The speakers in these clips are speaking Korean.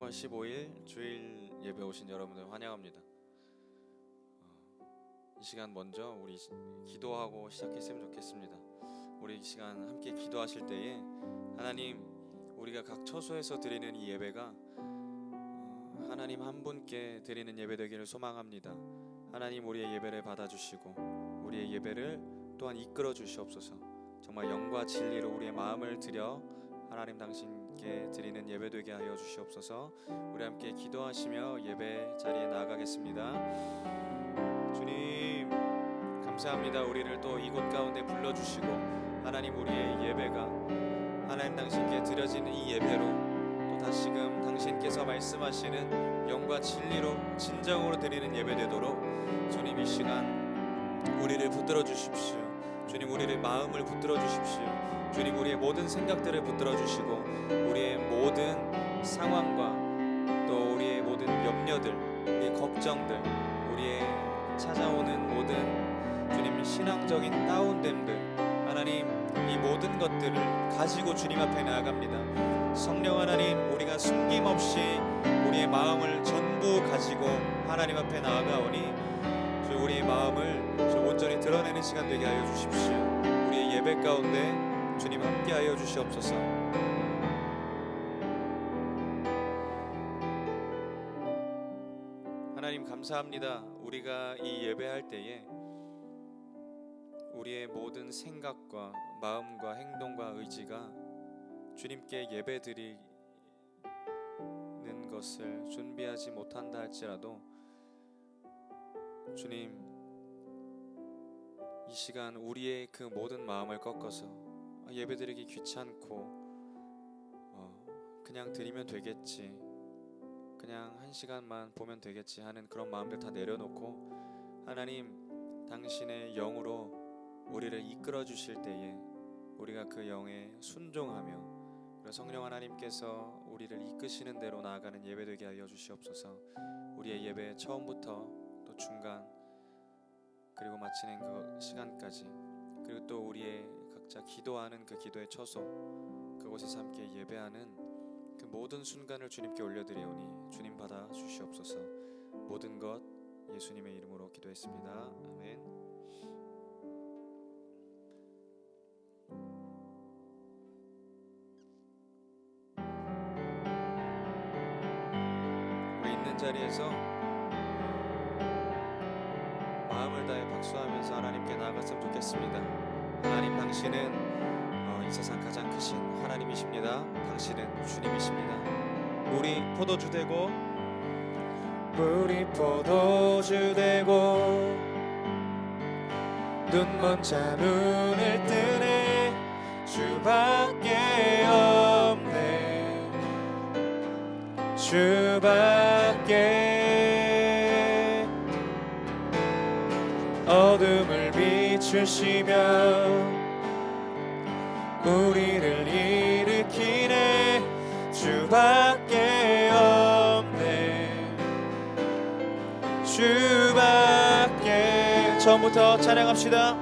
10월 15일 주일 예배 오신 여러분들 환영합니다. 이 시간 먼저 우리 기도하고 시작했으면 좋겠습니다. 우리 이 시간 함께 기도하실 때에 하나님, 우리가 각 처소에서 드리는 이 예배가 하나님 한 분께 드리는 예배 되기를 소망합니다. 하나님, 우리의 예배를 받아주시고 우리의 예배를 또한 이끌어 주시옵소서. 정말 영과 진리로 우리의 마음을 드려 하나님 당신께 드리는 예배 되게 하여 주시옵소서. 우리 함께 기도하시며 예배 자리에 나아가겠습니다. 주님 감사합니다. 우리를 또 이곳 가운데 불러주시고 하나님, 우리의 예배가 하나님 당신께 드려지는 이 예배로 또 다시금 당신께서 말씀하시는 영과 진리로 진정으로 드리는 예배 되도록 주님 이 시간 우리를 붙들어 주십시오. 주님, 우리의 마음을 붙들어 주십시오. 주님, 우리의 모든 생각들을 붙들어 주시고 우리의 모든 상황과 또 우리의 모든 염려들, 우리의 걱정들, 우리의 찾아오는 모든 주님 신앙적인 다운됨들, 하나님 이 모든 것들을 가지고 주님 앞에 나아갑니다. 성령 하나님, 우리가 숨김없이 우리의 마음을 전부 가지고 하나님 앞에 나아가오니 우리의 마음을 온전히 드러내는 시간 되게 하여 주십시오. 우리의 예배 가운데 주님 함께 하여 주시옵소서. 하나님 감사합니다. 우리가 이 예배할 때에 우리의 모든 생각과 마음과 행동과 의지가 주님께 예배 드리는 것을 준비하지 못한다 할지라도 주님, 이 시간 우리의 그 모든 마음을 꺾어서 예배드리기 귀찮고 그냥 드리면 되겠지, 그냥 한 시간만 보면 되겠지 하는 그런 마음들 다 내려놓고 하나님 당신의 영으로 우리를 이끌어 주실 때에 우리가 그 영에 순종하며 성령 하나님께서 우리를 이끄시는 대로 나아가는 예배 되게 하여 주시옵소서. 우리의 예배 처음부터 또 중간 그리고 마치는 그 시간까지, 그리고 또 우리의 각자 기도하는 그 기도의 처소, 그곳에서 함께 예배하는 그 모든 순간을 주님께 올려드리오니 주님 받아 주시옵소서. 모든 것 예수님의 이름으로 기도했습니다. 아멘. 우리 있는 자리에서 마음을 다해 박수하면서 하나님께 나아갔으면 좋겠습니다. 하나님, 당신은 이 세상 가장 크신 하나님이십니다. 당신은 주님이십니다. 우리 포도주 되고 우리 포도주 되고 눈먼 자 눈을 뜨네. 주밖에 없네. 주밖에. 어둠을 비추시며 우리를 일으키네. 주밖에 없네. 주밖에. 처음부터 찬양합시다.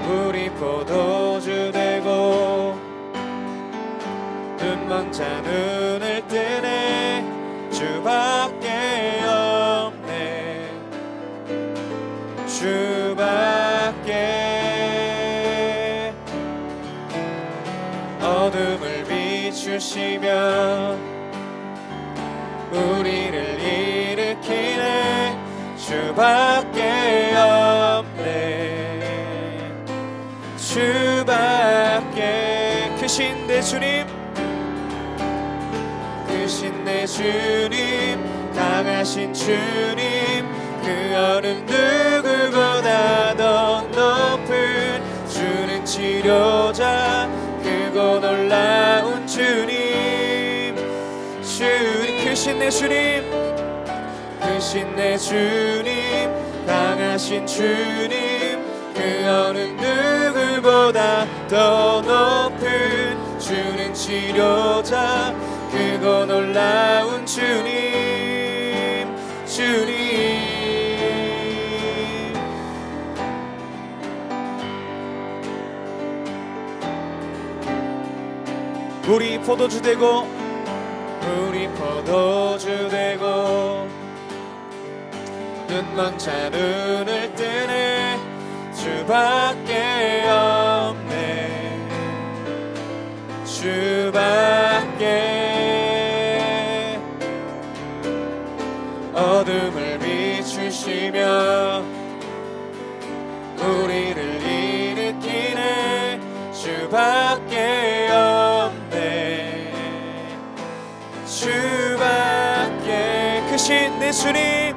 우리 포도주 되고 눈먼 자 눈을 뜨네. 주밖에 없네. 주밖에. 어둠을 비추시며 우리를 일으키네. 주밖에 없네. 주밖에. 크신 내 주님, 크신 내 주님, 강하신 주님, 그 어느 누구보다 더 높은 주는 치료자, 크고 놀라운 주님. 주님, 크신 내 주님, 크신 내 주님, 강하신 주님, 그 어느 누구보다 더 높은 주는 치료자, 크고 놀라운 주님. 주님, 우리 포도주 되고 우리 포도주 되고 눈먼 자 눈을 뜨네 주밖에 없네 주밖에 어둠을 비추시며 우리를 일으키네 주밖에 없네 주밖에 크신 내 주님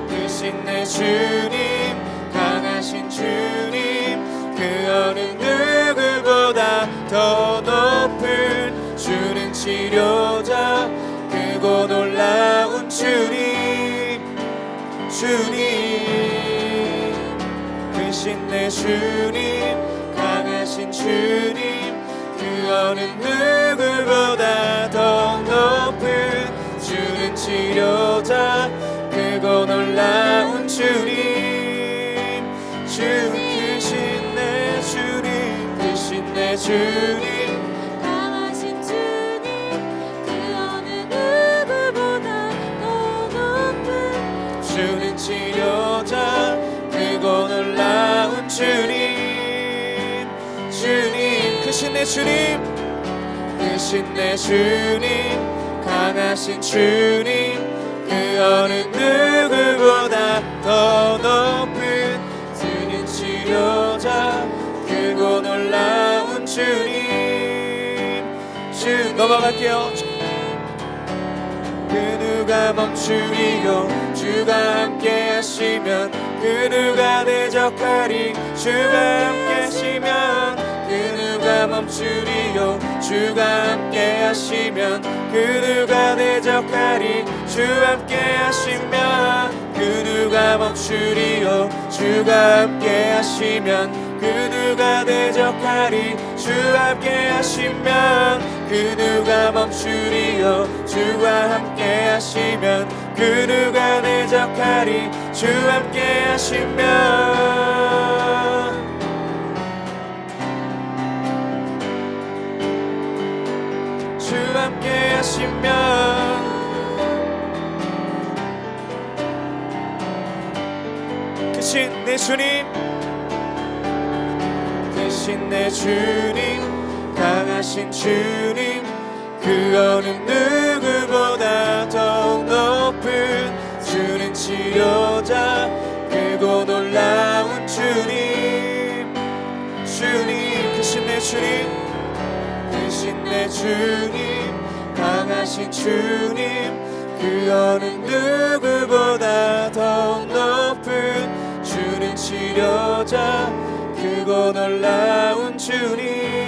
크신 내 주님 강하신 주님 그 어느 누구보다 더 높은 주는 치료자 크고 놀라운 주님 크신 내 주님 강하신 주님 그 어느 누구보다 더 높은 주는 치료자 크고 놀라운 주님 크신 내 주님 크신 내 주님 강하신 주님 그 어느 누구보다 더 높은 주는 치료자 크고 놀라운 주님 크신 내 주님 크신 내 주님 강하신 주님 그 어느 누구보다 더 높은 주는 치료자 크고 놀라운 주님 넘어갈게요 그 누가 멈추리요 주가 함께 하시면 그 누가 대적하리 주가 함께 하시면 그 누가 멈추리요 주가 함께 하시면 그 누가 대적하리 주 함께 하시면 그 누가 멈추리요 주가 함께 하시면 그 누가 대적하리 주 함께 하시면 그 누가 멈추리요 주가 함께 하시면 그 누가 대적하리 주 함께 하시면 주 함께 하시면 크신 내 주님 크신 내 주님 강하신 주님 그 어느 누구보다 더욱 높은 주는 치료자 크고 놀라운 주님 크신 내 주님 크신 내 주님 강하신 주님 그 어느 누구보다 더욱 높은 주는 치료자 크고 놀라운 주님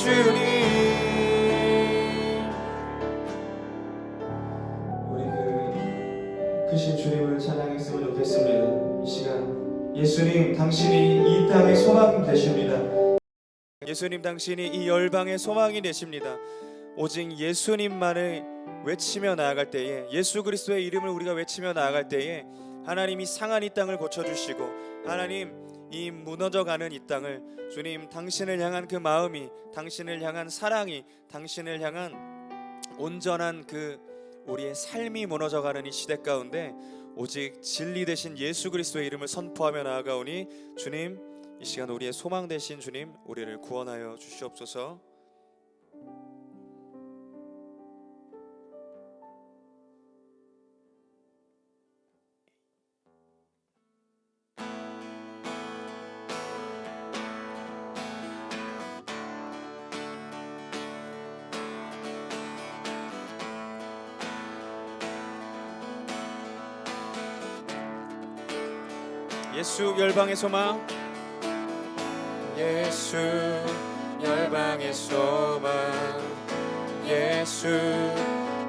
우리 그 크신 주님을 찬양했으면 좋겠습니다. 이 시간 예수님 당신이 이 땅의 소망이 되십니다. 예수님 당신이 이 열방의 소망이 되십니다. 오직 예수님만을 외치며 나아갈 때에 예수 그리스도의 이름을 우리가 외치며 나아갈 때에 하나님이 상한 이 땅을 고쳐주시고 하나님 이 무너져가는 이 땅을 주님 당신을 향한 그 마음이 당신을 향한 사랑이 당신을 향한 온전한 그 우리의 삶이 무너져가는 이 시대 가운데 오직 진리 되신 예수 그리스도의 이름을 선포하며 나아가오니 주님 이 시간 우리의 소망 되신 주님 우리를 구원하여 주시옵소서. 예수 열방의 소망 예수 열방의 소망 예수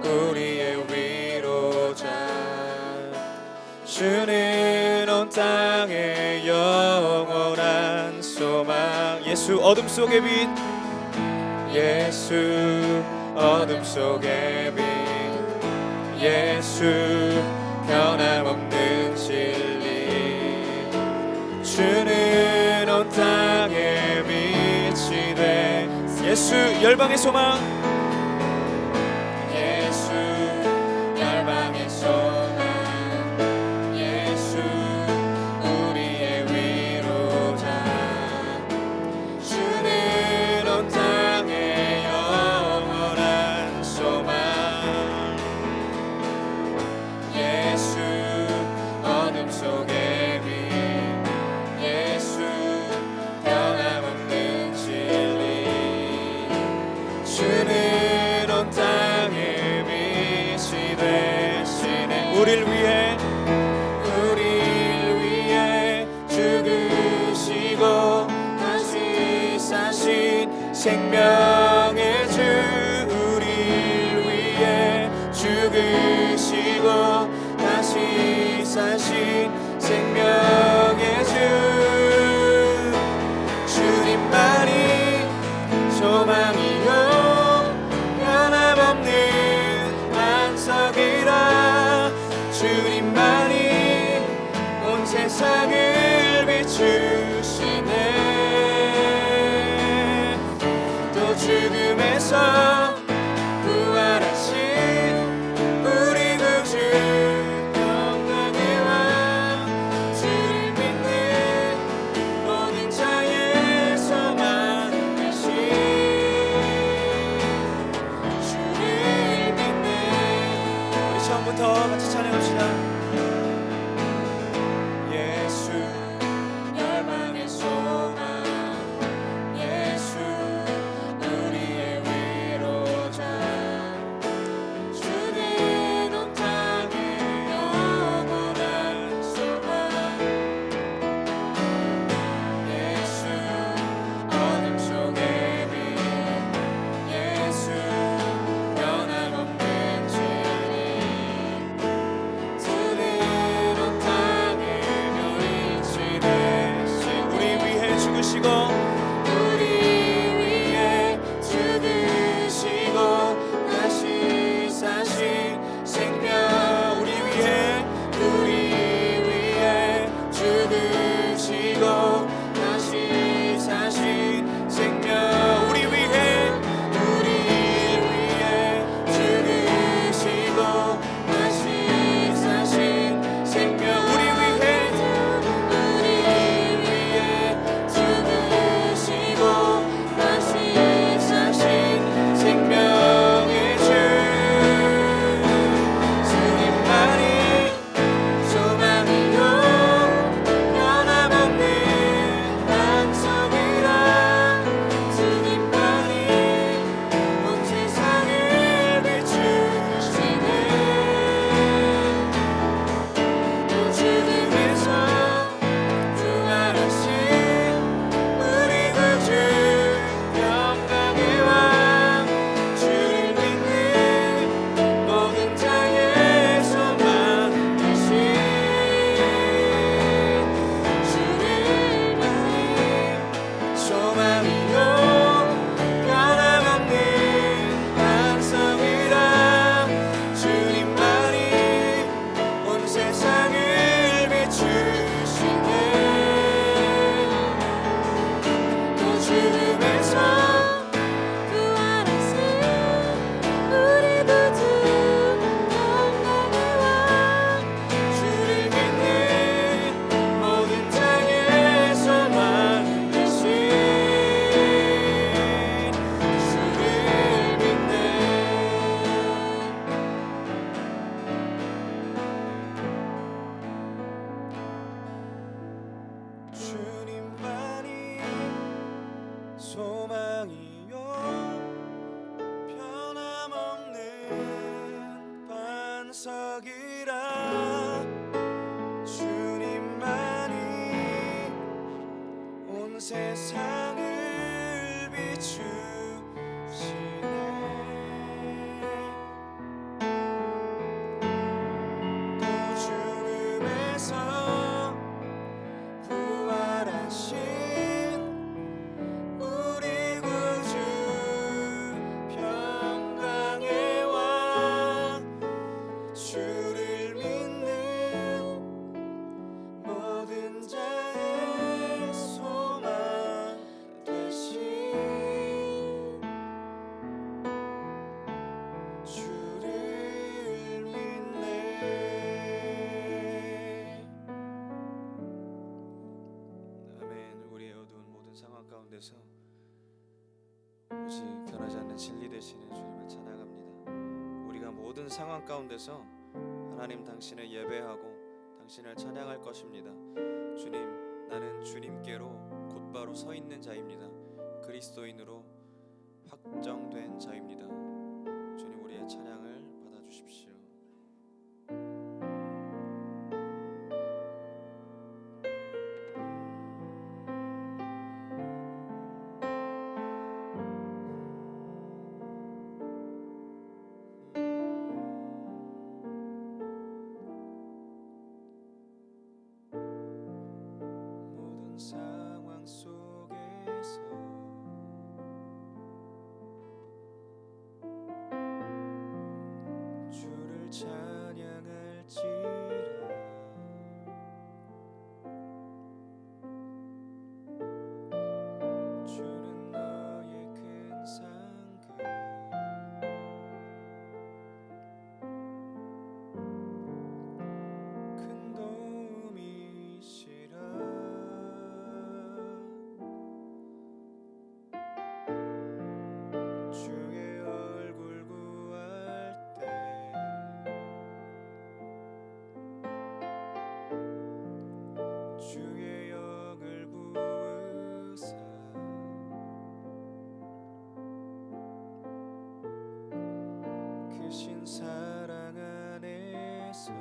우리의 위로자 주는 온 땅의 영원한 소망 예수 어둠 속의 빛 예수 어둠 속의 빛 예수 변함없는 진리 주는 온 땅의 빛이 돼 예수 열방의 소망, 예수 열방의 소망, 예수 우리의 위로자, 주는 온 땅의 영원한 소망, 예수 어둠 속의 빛, 예수 변함없는 진리, 주는 온 땅의 빛이 되시네. 우릴 위해 죽으시고 다시 사신 생명의 주, 우릴 위해 죽으시고 다시 사신 생명의 주, 주님만이 소망이요 변함없는 안석이라, 주님만이 온 세상을 비추시네. 또 죽음에서 부활하신 우리 구주 평강의 왕, 주를 믿는 모든 자의 소망 되신, 주를 믿는. 우리 처음부터 같이 찬양합시다. 예수 열방의 소망, 예수 우리의 변하지 않는 진리 되시는 주님을 찬양합니다. 우리가 모든 상황 가운데서 하나님 당신을 예배하고 당신을 찬양할 것입니다. 주님, 나는 주님께로 곧바로 서 있는 자입니다. 그리스도인으로 확정된 자입니다. 주님, 우리의 찬양을 받아주십시오. 모든 상황 속에서 주를 찬양할지라. 주는 너의 큰 상급, 큰 도움이시라. 주의 얼굴 구할 때 주의 영을 부으사 크신 사랑 안에서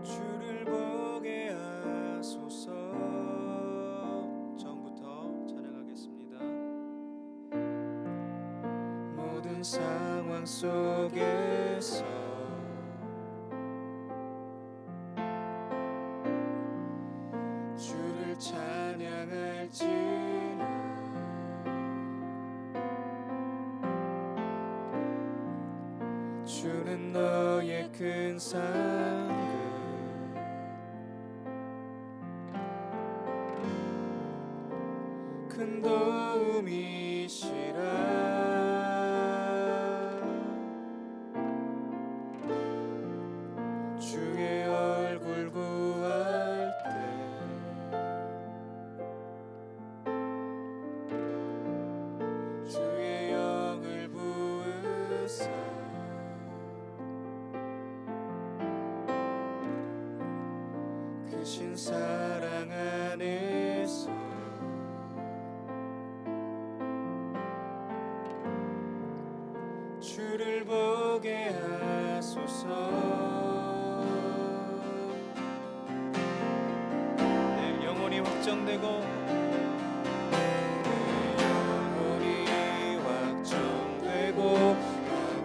주를 보게 하소서. 처음부터 찬양하겠습니다. 모든 상황 속에서 주를 찬양할지라. 주는 너의 큰 상급, 큰 도움이시라. 주의 얼굴 구할 때 주의 영을 부으사 크신 사랑 안에서 주를 보게 하소서. 내 영혼이 확정되고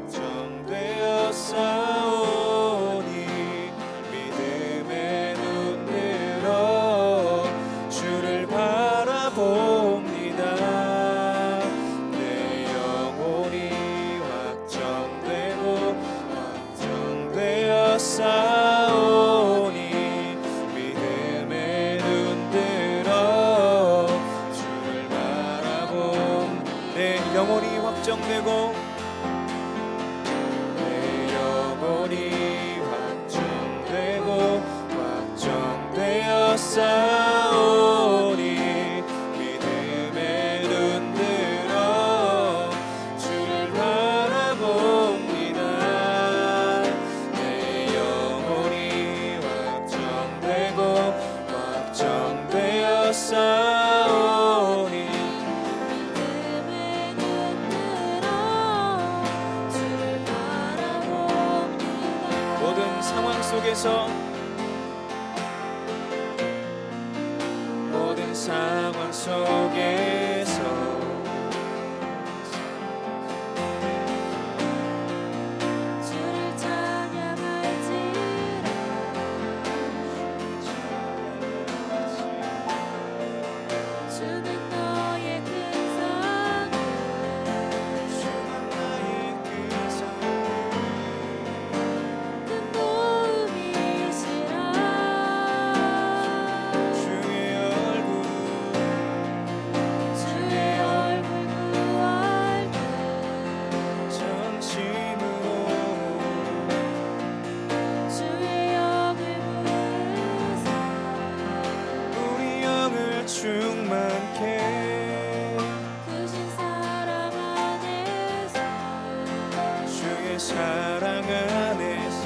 확정되어 싸우니 믿음의 눈 들어 주를 바라봅니다. 내 영혼이 확정되어 싸우니 믿음의 눈 들어 주를 바라봄. 내 영혼이 확정되고 확정되어 싸우니 믿음의 눈 들어 주를 바라봅니다. 내 영혼이 확정되어 싸우니 믿음의 눈 들어 주를 바라봅니다. 모든 상황 속에서 주를 찬양할지라. 주는 너의 큰 상급, 큰 도움이시라. 주의 얼굴 사랑 안에서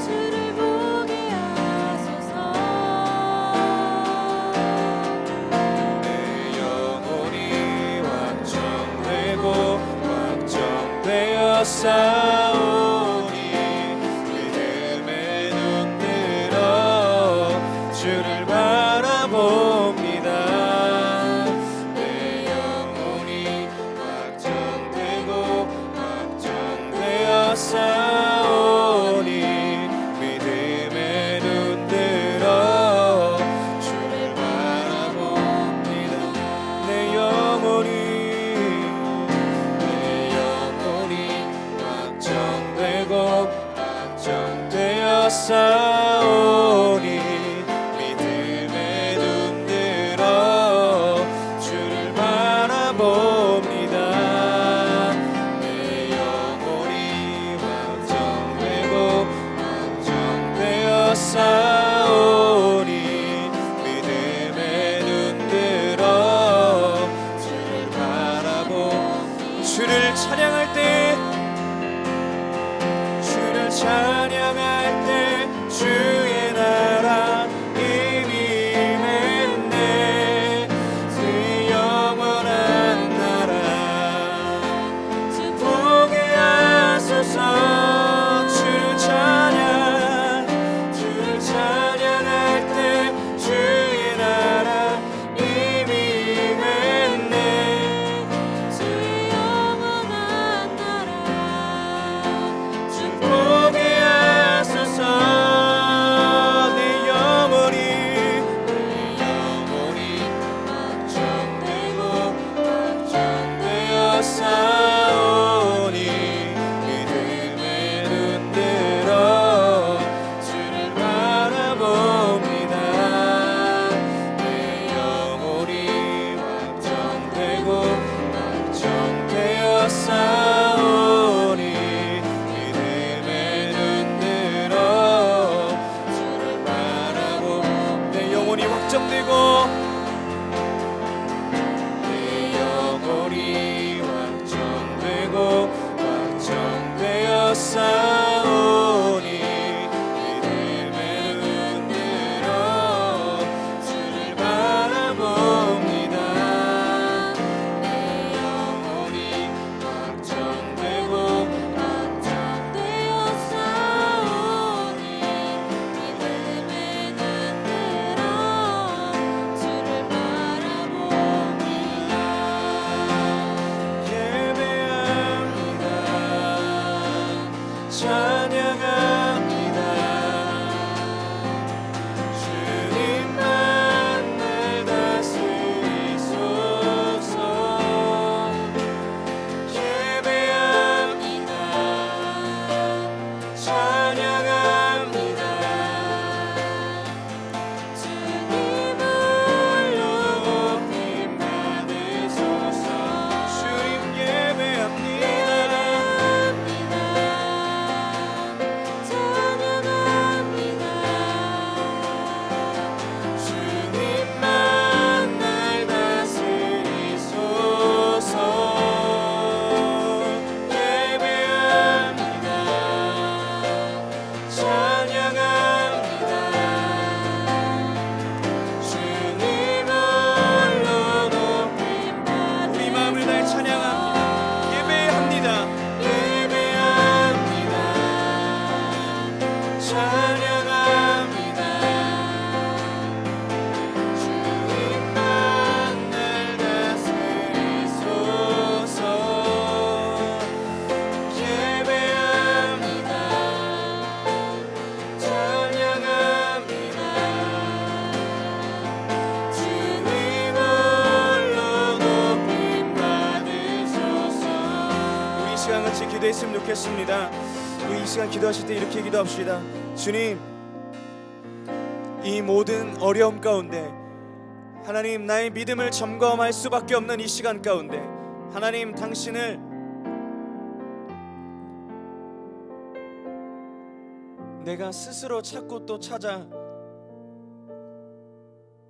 주를 보게 하소서. 내 영혼이 확정되고 확정되어 싸우니 믿음에 눈들어 주를 바라봅니다. 내 영혼이 확정되고 확정되어 싸우니 믿음에 눈들어 주를 바라봅니다. 내 영혼이 확정되고 확정되어 싸우니 믿음에 눈들어 주를 바라봅니다. 내 영혼이 확정되고 확정되어 싸우니 믿음에 눈들어 주를 바라봅니다. 주를 찬양할 때 찬양할 때 주의 나라 이미 임했네. 그 영원한 나라 주 보게 하소서. 주를 찬양할 때 주의 나라 이미 임했네. 주의 영원한 나라 주 보게 하소서. 내 영혼이 확정되고 확정되어 싸우니 믿음에 눈들어 주를 바라봅니다. 내 영혼이 확정되고 확정되어 싸우니 믿음에 눈들어 주를 바라보. 내 영혼이 확정되고 내 영혼이 확정되고 확정되어 싸우니 믿음에 눈들어 주를 바라봅니다. 내 영혼이 확정되고 확정되어 싸우니 믿음에 눈들어 주를 바라봅니다. 예배합니다. 찬양합니다. 주님만 날 다스리소서. 예배합니다. 찬양합니다. 주님을 높임 받으소서. 주님 예배합니다. 찬양합니다. 주님만 날 다스리소서. 예배합니다. 찬양합니다. 주님 홀로 높임 우리 마음을 다해 찬양합니다. 예배합니다. 예배합니다. 찬양합니다. 주님만 날 다스리소서. 예배합니다. 찬양합니다. 주님 홀로 높임 받으소서. 우리 이 시간 같이 기도했으면 좋겠습니다. 우리 이 시간 기도하실 때 이렇게 기도합시다. 주님, 이 모든 어려움 가운데 하나님, 나의 믿음을 점검할 수밖에 없는 이 시간 가운데 하나님, 당신을 내가 스스로 찾고 또 찾아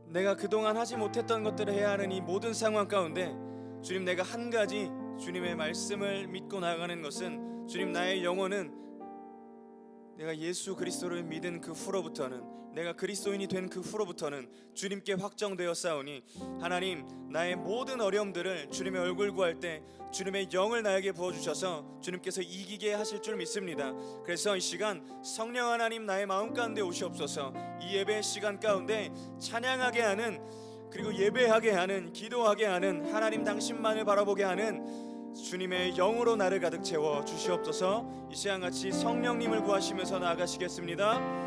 내가 그동안 하지 못했던 것들을 해야 하는 이 모든 상황 가운데 주님, 내가 한 가지 주님의 말씀을 믿고 나아가는 것은 주님, 나의 영혼은 내가 예수 그리스도를 믿은 그 후로부터는, 내가 그리스도인이 된 그 후로부터는 주님께 확정되었사오니 하나님, 나의 모든 어려움들을 주님의 얼굴 구할 때 주님의 영을 나에게 부어주셔서 주님께서 이기게 하실 줄 믿습니다. 그래서 이 시간 성령 하나님 나의 마음 가운데 오시옵소서. 이 예배 시간 가운데 찬양하게 하는, 그리고 예배하게 하는, 기도하게 하는, 하나님 당신만을 바라보게 하는 주님의 영으로 나를 가득 채워 주시옵소서. 이 시간 같이 성령님을 구하시면서 나아가시겠습니다.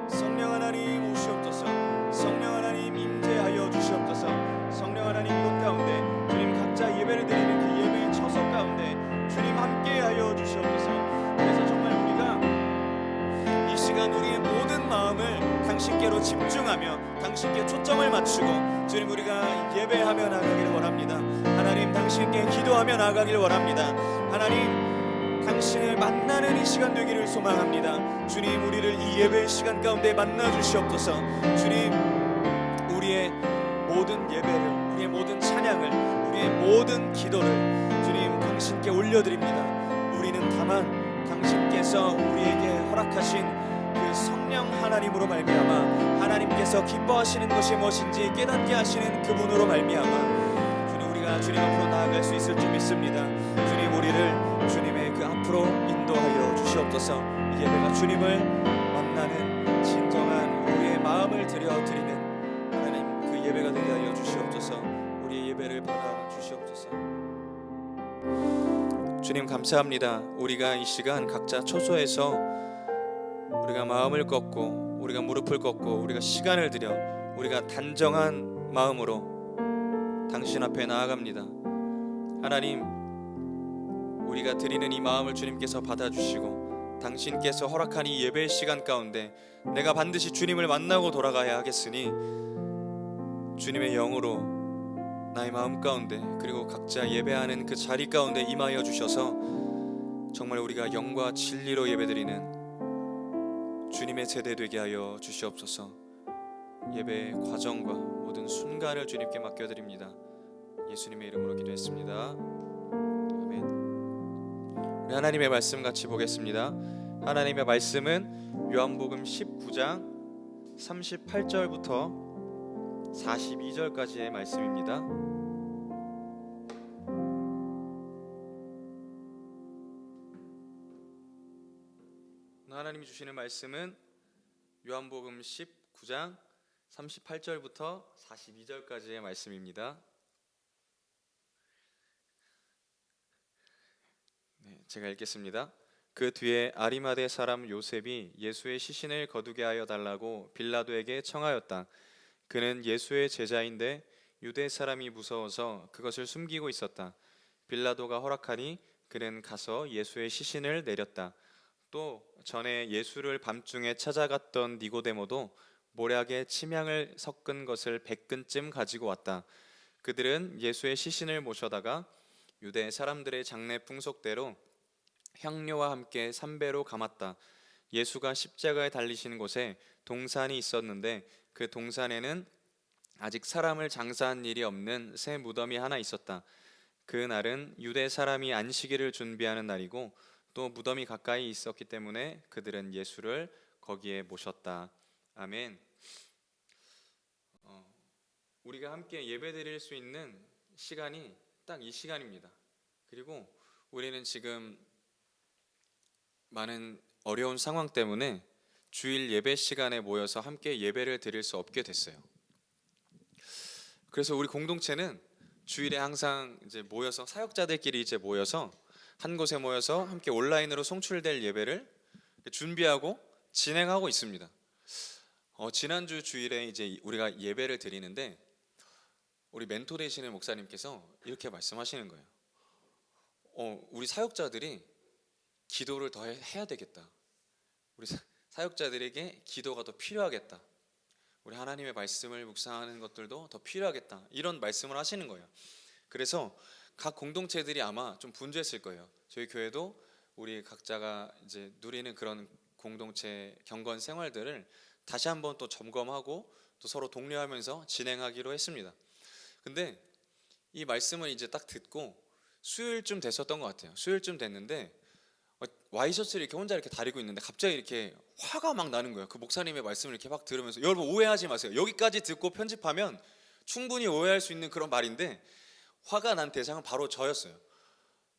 성령 하나님 오시옵소서. 성령 하나님 임재하여 주시옵소서. 성령 하나님 이곳 가운데 주님 각자 예배를 드리는 그 예배의 처소 가운데 주님 함께하여 주시옵소서. 그래서 정말 우리가 이 시간 우리의 모든 마음을 당신께로 집중하며 당신께 초점을 맞추고 주님, 우리가 예배하며 나가기를 원합니다. 하나님, 당신께 기도하며 나가기를 원합니다. 하나님, 당신을 만나는 이 시간 되기를 소망합니다. 주님, 우리를 이 예배의 시간 가운데 만나 주시옵소서. 주님, 우리의 모든 예배를, 우리의 모든 찬양을, 우리의 모든 기도를 주님 당신께 올려드립니다. 우리는 다만 당신께서 우리에게 허락하신 그 성령 하나님으로 말미암아 하나님께서 기뻐하시는 것이 무엇인지 깨닫게 하시는 그분으로 말미암아 주님, 우리가 주님 앞으로 나아갈 수 있을 줄 믿습니다. 주님, 우리를 주님의 그 앞으로 인도하여 주시옵소서. 이 예배가 주님을 만나는 진정한 우리의 마음을 드리는 하나님 그 예배가 되게 하여 주시옵소서. 우리의 예배를 받아 주시옵소서. 주님, 감사합니다. 우리가 이 시간 각자 처소에서 우리가 마음을 꺾고, 우리가 무릎을 꺾고, 우리가 시간을 들여, 우리가 단정한 마음으로 당신 앞에 나아갑니다. 하나님, 우리가 드리는 이 마음을 주님께서 받아주시고 당신께서 허락한 이 예배의 시간 가운데 내가 반드시 주님을 만나고 돌아가야 하겠으니 주님의 영으로 나의 마음 가운데, 그리고 각자 예배하는 그 자리 가운데 임하여 주셔서 정말 우리가 영과 진리로 예배드리는 주님의 세대 되게 하여 주시옵소서. 예배의 과정과 모든 순간을 주님께 맡겨드립니다. 예수님의 이름으로 기도했습니다. 아멘. 우리 하나님의 말씀 같이 보겠습니다. 하나님의 말씀은 요한복음 19장 38절부터 42절까지의 말씀입니다. 하나님이 주시는 말씀은 요한복음 19장 38절부터 42절까지의 말씀입니다. 제가 읽겠습니다. 그 뒤에 아리마대 사람 요셉이 예수의 시신을 거두게 하여 달라고 빌라도에게 청하였다. 그는 예수의 제자인데 유대 사람이 무서워서 그것을 숨기고 있었다. 빌라도가 허락하니 그는 가서 예수의 시신을 내렸다. 또 전에 예수를 밤중에 찾아갔던 니고데모도 모략에 침향을 섞은 것을 100근쯤 가지고 왔다. 그들은 예수의 시신을 모셔다가 유대 사람들의 장례 풍속대로 향료와 함께 삼배로 감았다. 예수가 십자가에 달리신 곳에 동산이 있었는데 그 동산에는 아직 사람을 장사한 일이 없는 새 무덤이 하나 있었다. 그 날은 유대 사람이 안식일을 준비하는 날이고 또 무덤이 가까이 있었기 때문에 그들은 예수를 거기에 모셨다. 아멘. 우리가 함께 예배드릴 수 있는 시간이 딱 이 시간입니다. 그리고 우리는 지금 많은 어려운 상황 때문에 주일 예배 시간에 모여서 함께 예배를 드릴 수 없게 됐어요. 그래서 우리 공동체는 주일에 항상 이제 모여서 사역자들끼리 이제 모여서 한 곳에 모여서 함께 온라인으로 송출될 예배를 준비하고 진행하고 있습니다. 지난주 주일에 이제 우리가 예배를 드리는데 우리 멘토 되시는 목사님께서 이렇게 말씀하시는 거예요. 우리 사역자들이 기도를 더 해야 되겠다. 우리 사역자들에게 기도가 더 필요하겠다. 우리 하나님의 말씀을 묵상하는 것들도 더 필요하겠다. 이런 말씀을 하시는 거예요. 그래서 각 공동체들이 아마 좀 분주했을 거예요. 저희 교회도 우리 각자가 이제 누리는 그런 공동체 경건 생활들을 다시 한번 또 점검하고 또 서로 독려하면서 진행하기로 했습니다. 근데 이 말씀을 이제 딱 듣고 수요일쯤 됐었던 것 같아요. 수요일쯤 됐는데 와이셔츠를 이렇게 혼자 이렇게 다리고 있는데 갑자기 이렇게 화가 막 나는 거예요. 그 목사님의 말씀을 이렇게 막 들으면서, 여러분 오해하지 마세요. 여기까지 듣고 편집하면 충분히 오해할 수 있는 그런 말인데, 화가 난 대상은 바로 저였어요.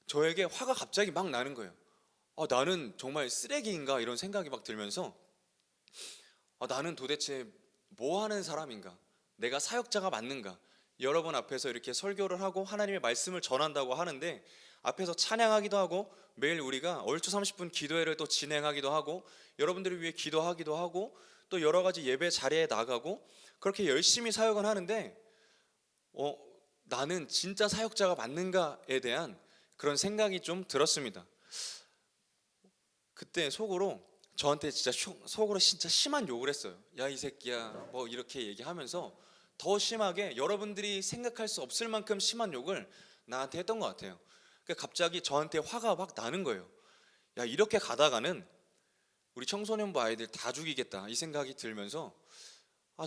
저에게 화가 갑자기 막 나는 거예요. 나는 정말 쓰레기인가 이런 생각이 막 들면서, 나는 도대체 뭐 하는 사람인가? 내가 사역자가 맞는가? 여러분 앞에서 이렇게 설교를 하고 하나님의 말씀을 전한다고 하는데, 앞에서 찬양하기도 하고 매일 우리가 얼추 30분 기도회를 또 진행하기도 하고 여러분들을 위해 기도하기도 하고 또 여러 가지 예배 자리에 나가고 그렇게 열심히 사역을 하는데, 나는 진짜 사역자가 맞는가에 대한 그런 생각이 좀 들었습니다. 그때 속으로 저한테 진짜 속으로 진짜 심한 욕을 했어요. 야 이 새끼야, 뭐 이렇게 얘기하면서 더 심하게, 여러분들이 생각할 수 없을 만큼 심한 욕을 나한테 했던 것 같아요. 그러니까 갑자기 저한테 화가 막 나는 거예요. 야, 이렇게 가다가는 우리 청소년부 아이들 다 죽이겠다 이 생각이 들면서,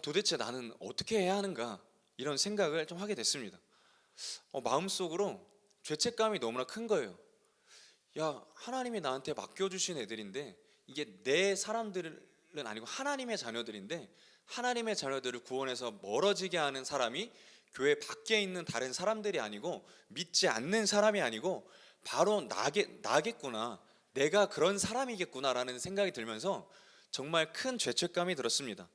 도대체 나는 어떻게 해야 하는가 이런 생각을 좀 하게 됐습니다. 마음속으로 죄책감이 너무나 큰 거예요. 야, 하나님이 나한테 맡겨주신 애들인데, 이게 내 사람들은 아니고 하나님의 자녀들인데, 하나님의 자녀들을 구원해서 멀어지게 하는 사람이 교회 밖에 있는 다른 사람들이 아니고 믿지 않는 사람이 아니고 바로 나겠구나, 내가 그런 사람이겠구나라는 생각이 들면서 정말 큰 죄책감이 들었습니다.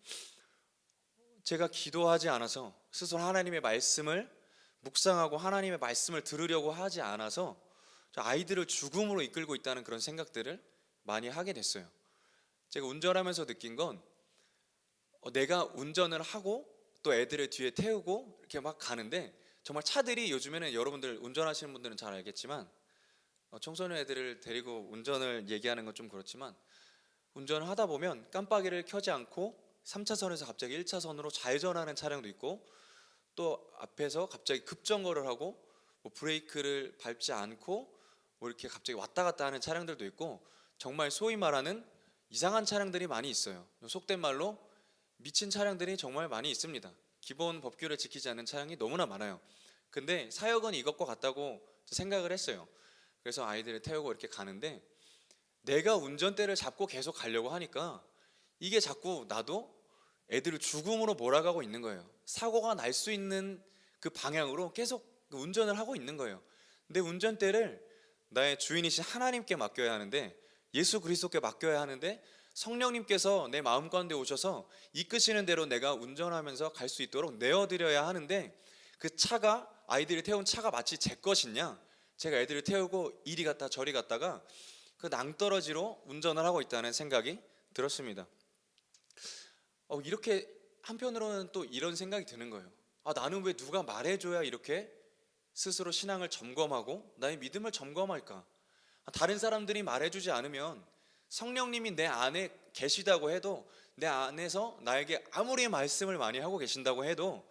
제가 기도하지 않아서, 스스로 하나님의 말씀을 묵상하고 하나님의 말씀을 들으려고 하지 않아서 아이들을 죽음으로 이끌고 있다는 그런 생각들을 많이 하게 됐어요. 제가 운전하면서 느낀 건, 내가 운전을 하고 또 애들을 뒤에 태우고 이렇게 막 가는데, 정말 차들이 요즘에는, 여러분들 운전하시는 분들은 잘 알겠지만, 청소년 애들을 데리고 운전을 얘기하는 건 좀 그렇지만, 운전을 하다 보면 깜빡이를 켜지 않고 3차선에서 갑자기 1차선으로 좌회전하는 차량도 있고, 또 앞에서 갑자기 급정거를 하고 뭐 브레이크를 밟지 않고 뭐 이렇게 갑자기 왔다 갔다 하는 차량들도 있고, 정말 소위 말하는 이상한 차량들이 많이 있어요. 속된 말로 미친 차량들이 정말 많이 있습니다. 기본 법규를 지키지 않는 차량이 너무나 많아요. 근데 사역은 이것과 같다고 생각을 했어요. 그래서 아이들을 태우고 이렇게 가는데, 내가 운전대를 잡고 계속 가려고 하니까 이게 자꾸 나도 애들을 죽음으로 몰아가고 있는 거예요. 사고가 날 수 있는 그 방향으로 계속 운전을 하고 있는 거예요. 내 운전대를 나의 주인이신 하나님께 맡겨야 하는데, 예수 그리스도께 맡겨야 하는데, 성령님께서 내 마음 가운데 오셔서 이끄시는 대로 내가 운전하면서 갈 수 있도록 내어드려야 하는데, 그 차가, 아이들이 태운 차가 마치 제 것이냐, 제가 애들을 태우고 이리 갔다 저리 갔다가 그 낭떠러지로 운전을 하고 있다는 생각이 들었습니다. 이렇게 한편으로는 또 이런 생각이 드는 거예요. 나는 왜 누가 말해줘야 이렇게 스스로 신앙을 점검하고 나의 믿음을 점검할까? 다른 사람들이 말해주지 않으면, 성령님이 내 안에 계시다고 해도, 내 안에서 나에게 아무리 말씀을 많이 하고 계신다고 해도,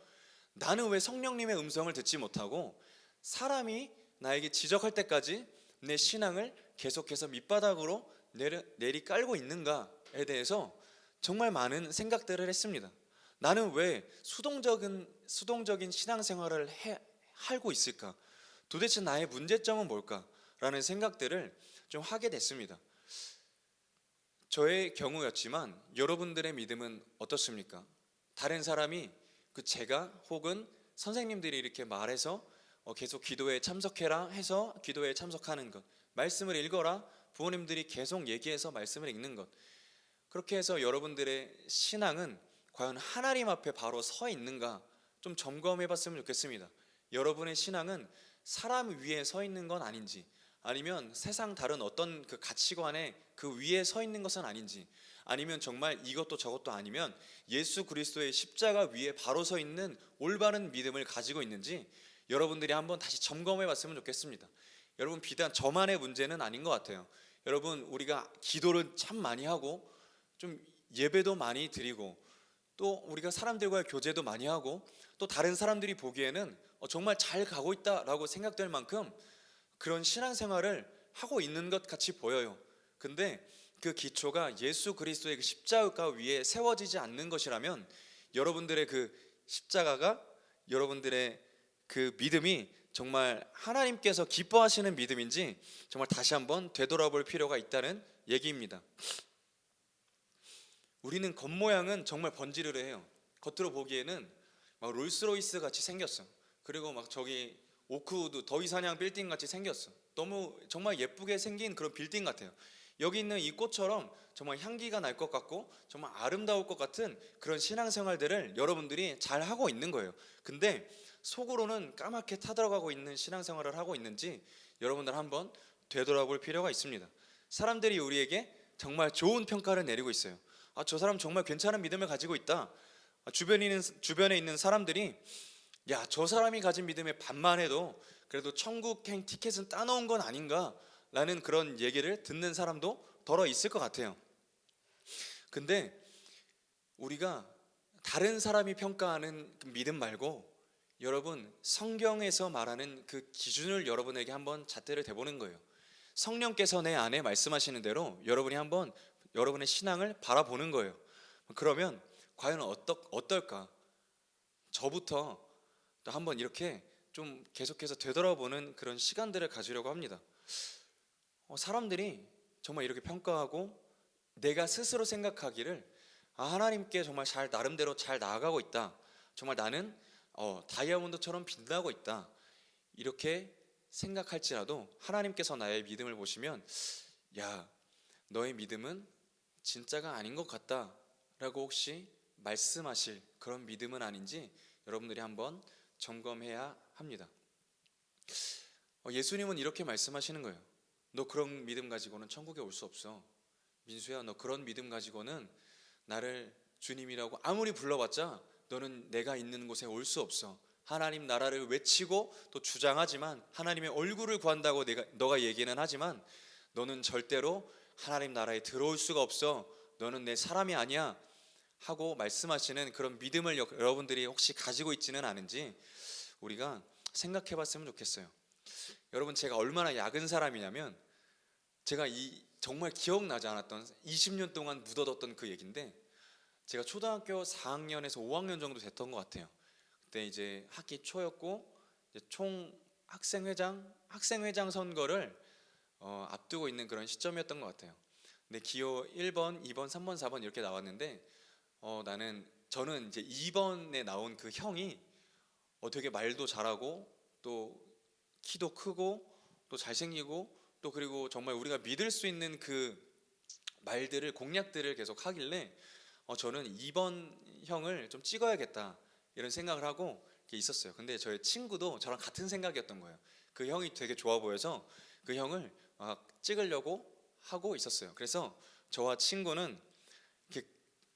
나는 왜 성령님의 음성을 듣지 못하고 사람이 나에게 지적할 때까지 내 신앙을 계속해서 밑바닥으로 내리 깔고 있는가에 대해서 정말 많은 생각들을 했습니다. 나는 왜 수동적인 신앙생활을 하고 있을까? 도대체 나의 문제점은 뭘까? 라는 생각들을 좀 하게 됐습니다. 저의 경우였지만 여러분들의 믿음은 어떻습니까? 다른 사람이, 제가 혹은 선생님들이 이렇게 말해서 계속 기도에 참석해라 해서 기도에 참석하는 것, 말씀을 읽어라 부모님들이 계속 얘기해서 말씀을 읽는 것, 그렇게 해서 여러분들의 신앙은 과연 하나님 앞에 바로 서 있는가 좀 점검해 봤으면 좋겠습니다. 여러분의 신앙은 사람 위에 서 있는 건 아닌지, 아니면 세상 다른 어떤 그 가치관에 그 위에 서 있는 것은 아닌지, 아니면 정말 이것도 저것도 아니면 예수 그리스도의 십자가 위에 바로 서 있는 올바른 믿음을 가지고 있는지 여러분들이 한번 다시 점검해 봤으면 좋겠습니다. 여러분, 비단 저만의 문제는 아닌 것 같아요. 여러분, 우리가 기도를 참 많이 하고 좀 예배도 많이 드리고 또 우리가 사람들과의 교제도 많이 하고 또 다른 사람들이 보기에는 정말 잘 가고 있다라고 생각될 만큼 그런 신앙생활을 하고 있는 것 같이 보여요. 근데 그 기초가 예수 그리스도의 그 십자가 위에 세워지지 않는 것이라면, 여러분들의 그 십자가가, 여러분들의 그 믿음이 정말 하나님께서 기뻐하시는 믿음인지 정말 다시 한번 되돌아볼 필요가 있다는 얘기입니다. 우리는 겉모양은 정말 번지르르해요. 겉으로 보기에는 막 롤스로이스 같이 생겼어. 그리고 막 저기 오크우드 더위사냥 빌딩 같이 생겼어. 너무 정말 예쁘게 생긴 그런 빌딩 같아요. 여기 있는 이 꽃처럼 정말 향기가 날 것 같고 정말 아름다울 것 같은 그런 신앙생활들을 여러분들이 잘 하고 있는 거예요. 근데 속으로는 까맣게 타들어가고 있는 신앙생활을 하고 있는지 여러분들 한번 되돌아볼 필요가 있습니다. 사람들이 우리에게 정말 좋은 평가를 내리고 있어요. 아, 저 사람 정말 괜찮은 믿음을 가지고 있다. 주변에 있는 사람들이 야, 저 사람이 가진 믿음의 반만 해도 그래도 천국행 티켓은 따놓은 건 아닌가 라는 그런 얘기를 듣는 사람도 덜어 있을 것 같아요. 근데 우리가 다른 사람이 평가하는 그 믿음 말고 여러분 성경에서 말하는 그 기준을 여러분에게 한번 잣대를 대보는 거예요. 성령께서 내 안에 말씀하시는 대로 여러분이 한번 여러분의 신앙을 바라보는 거예요. 그러면 과연 어떨까? 저부터 또 한번 이렇게 좀 계속해서 되돌아보는 그런 시간들을 가지려고 합니다. 사람들이 정말 이렇게 평가하고 내가 스스로 생각하기를 하나님께 정말 잘 나름대로 잘 나아가고 있다. 정말 나는 다이아몬드처럼 빛나고 있다. 이렇게 생각할지라도 하나님께서 나의 믿음을 보시면 야, 너의 믿음은 진짜가 아닌 것 같다 라고 혹시 말씀하실 그런 믿음은 아닌지 여러분들이 한번 점검해야 합니다. 예수님은 이렇게 말씀하시는 거예요. 너 그런 믿음 가지고는 천국에 올 수 없어. 민수야, 너 그런 믿음 가지고는 나를 주님이라고 아무리 불러봤자 너는 내가 있는 곳에 올 수 없어. 하나님 나라를 외치고 또 주장하지만 하나님의 얼굴을 구한다고 너가 얘기는 하지만 너는 절대로 하나님 나라에 들어올 수가 없어. 너는 내 사람이 아니야 하고 말씀하시는 그런 믿음을 여러분들이 혹시 가지고 있지는 않은지 우리가 생각해 봤으면 좋겠어요. 여러분, 제가 얼마나 약은 사람이냐면 제가 정말 기억나지 않았던 20년 동안 묻어뒀던 그 얘기인데 제가 초등학교 4학년에서 5학년 정도 됐던 것 같아요. 그때 이제 학기 초였고 이제 총 학생회장 선거를 앞두고 있는 그런 시점이었던 것 같아요. 근데 기호 1번, 2번, 3번, 4번 이렇게 나왔는데 저는 이제 2번에 나온 그 형이 되게 말도 잘하고 또 키도 크고 또 잘생기고 또 그리고 정말 우리가 믿을 수 있는 그 말들을 공약들을 계속 하길래 저는 2번 형을 좀 찍어야겠다 이런 생각을 하고 이렇게 있었어요. 근데 저의 친구도 저랑 같은 생각이었던 거예요. 그 형이 되게 좋아 보여서 그 형을 막 찍으려고 하고 있었어요. 그래서 저와 친구는 이렇게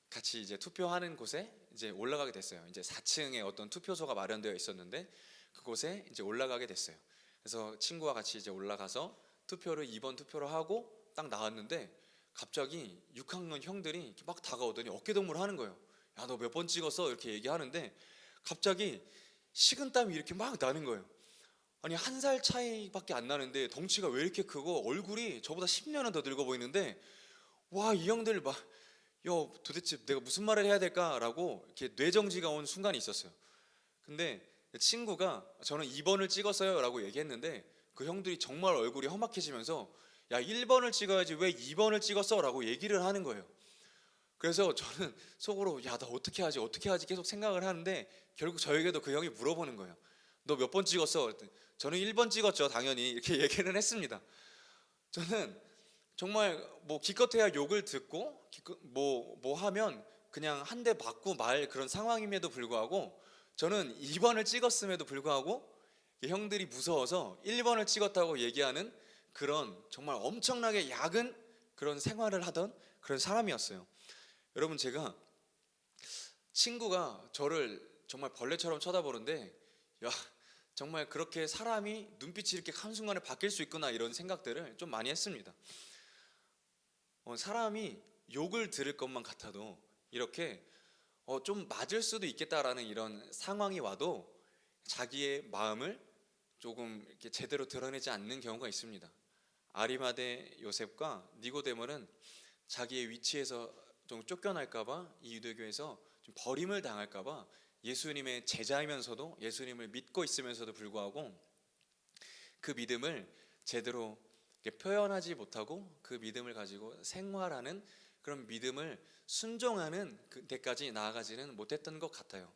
같이 이제 투표하는 곳에 이제 올라가게 됐어요. 이제 4층에 어떤 투표소가 마련되어 있었는데 그곳에 이제 올라가게 됐어요. 그래서 친구와 같이 이제 올라가서 투표를 2번 투표를 하고 딱 나왔는데 갑자기 6학년 형들이 이렇게 막 다가오더니 어깨동무를 하는 거예요. 야, 너 몇 번 찍었어? 이렇게 얘기하는데 갑자기 식은땀이 이렇게 막 나는 거예요. 아니, 1살 차이밖에 안 나는데 덩치가 왜 이렇게 크고 얼굴이 저보다 10년은 더 늙어 보이는데 와, 이 형들 막 도대체 내가 무슨 말을 해야 될까라고 이렇게 뇌정지가 온 순간이 있었어요. 근데 친구가 저는 2번을 찍었어요 라고 얘기했는데 그 형들이 정말 얼굴이 험악해지면서 야, 1번을 찍어야지 왜 2번을 찍었어? 라고 얘기를 하는 거예요. 그래서 저는 속으로 야, 나 어떻게 하지 계속 생각을 하는데 결국 저에게도 그 형이 물어보는 거예요. 너 몇 번 찍었어? 그랬더니 저는 1번 찍었죠, 당연히. 이렇게 얘기는 했습니다. 저는 정말 뭐 기껏해야 욕을 듣고 뭐 하면 그냥 한 대 맞고 말 그런 상황임에도 불구하고 저는 2번을 찍었음에도 불구하고 형들이 무서워서 1번을 찍었다고 얘기하는 그런 정말 엄청나게 약은 그런 생활을 하던 그런 사람이었어요. 여러분, 제가 친구가 저를 정말 벌레처럼 쳐다보는데 야, 정말 그렇게 사람이 눈빛이 이렇게 한순간에 바뀔 수 있구나 이런 생각들을 좀 많이 했습니다. 사람이 욕을 들을 것만 같아도 이렇게 좀 맞을 수도 있겠다라는 이런 상황이 와도 자기의 마음을 조금 이렇게 제대로 드러내지 않는 경우가 있습니다. 아리마대 요셉과 니고데모는 자기의 위치에서 좀 쫓겨날까봐 이 유대교에서 좀 버림을 당할까봐 예수님의 제자이면서도 예수님을 믿고 있으면서도 불구하고 그 믿음을 제대로 이렇게 표현하지 못하고 그 믿음을 가지고 생활하는 그런 믿음을 순종하는 그 데까지 나아가지는 못했던 것 같아요.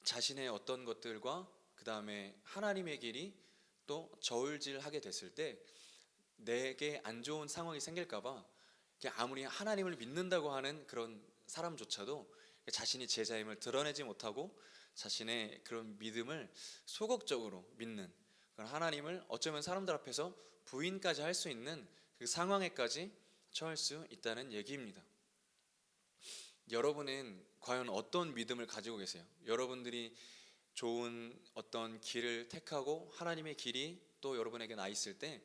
자신의 어떤 것들과 그 다음에 하나님의 길이 또 저울질하게 됐을 때 내게 안 좋은 상황이 생길까봐 아무리 하나님을 믿는다고 하는 그런 사람조차도 자신이 제자임을 드러내지 못하고 자신의 그런 믿음을 소극적으로 믿는 그런 하나님을 어쩌면 사람들 앞에서 부인까지 할 수 있는 그 상황에까지 처할 수 있다는 얘기입니다. 여러분은 과연 어떤 믿음을 가지고 계세요? 여러분들이 좋은 어떤 길을 택하고 하나님의 길이 또 여러분에게 나 있을 때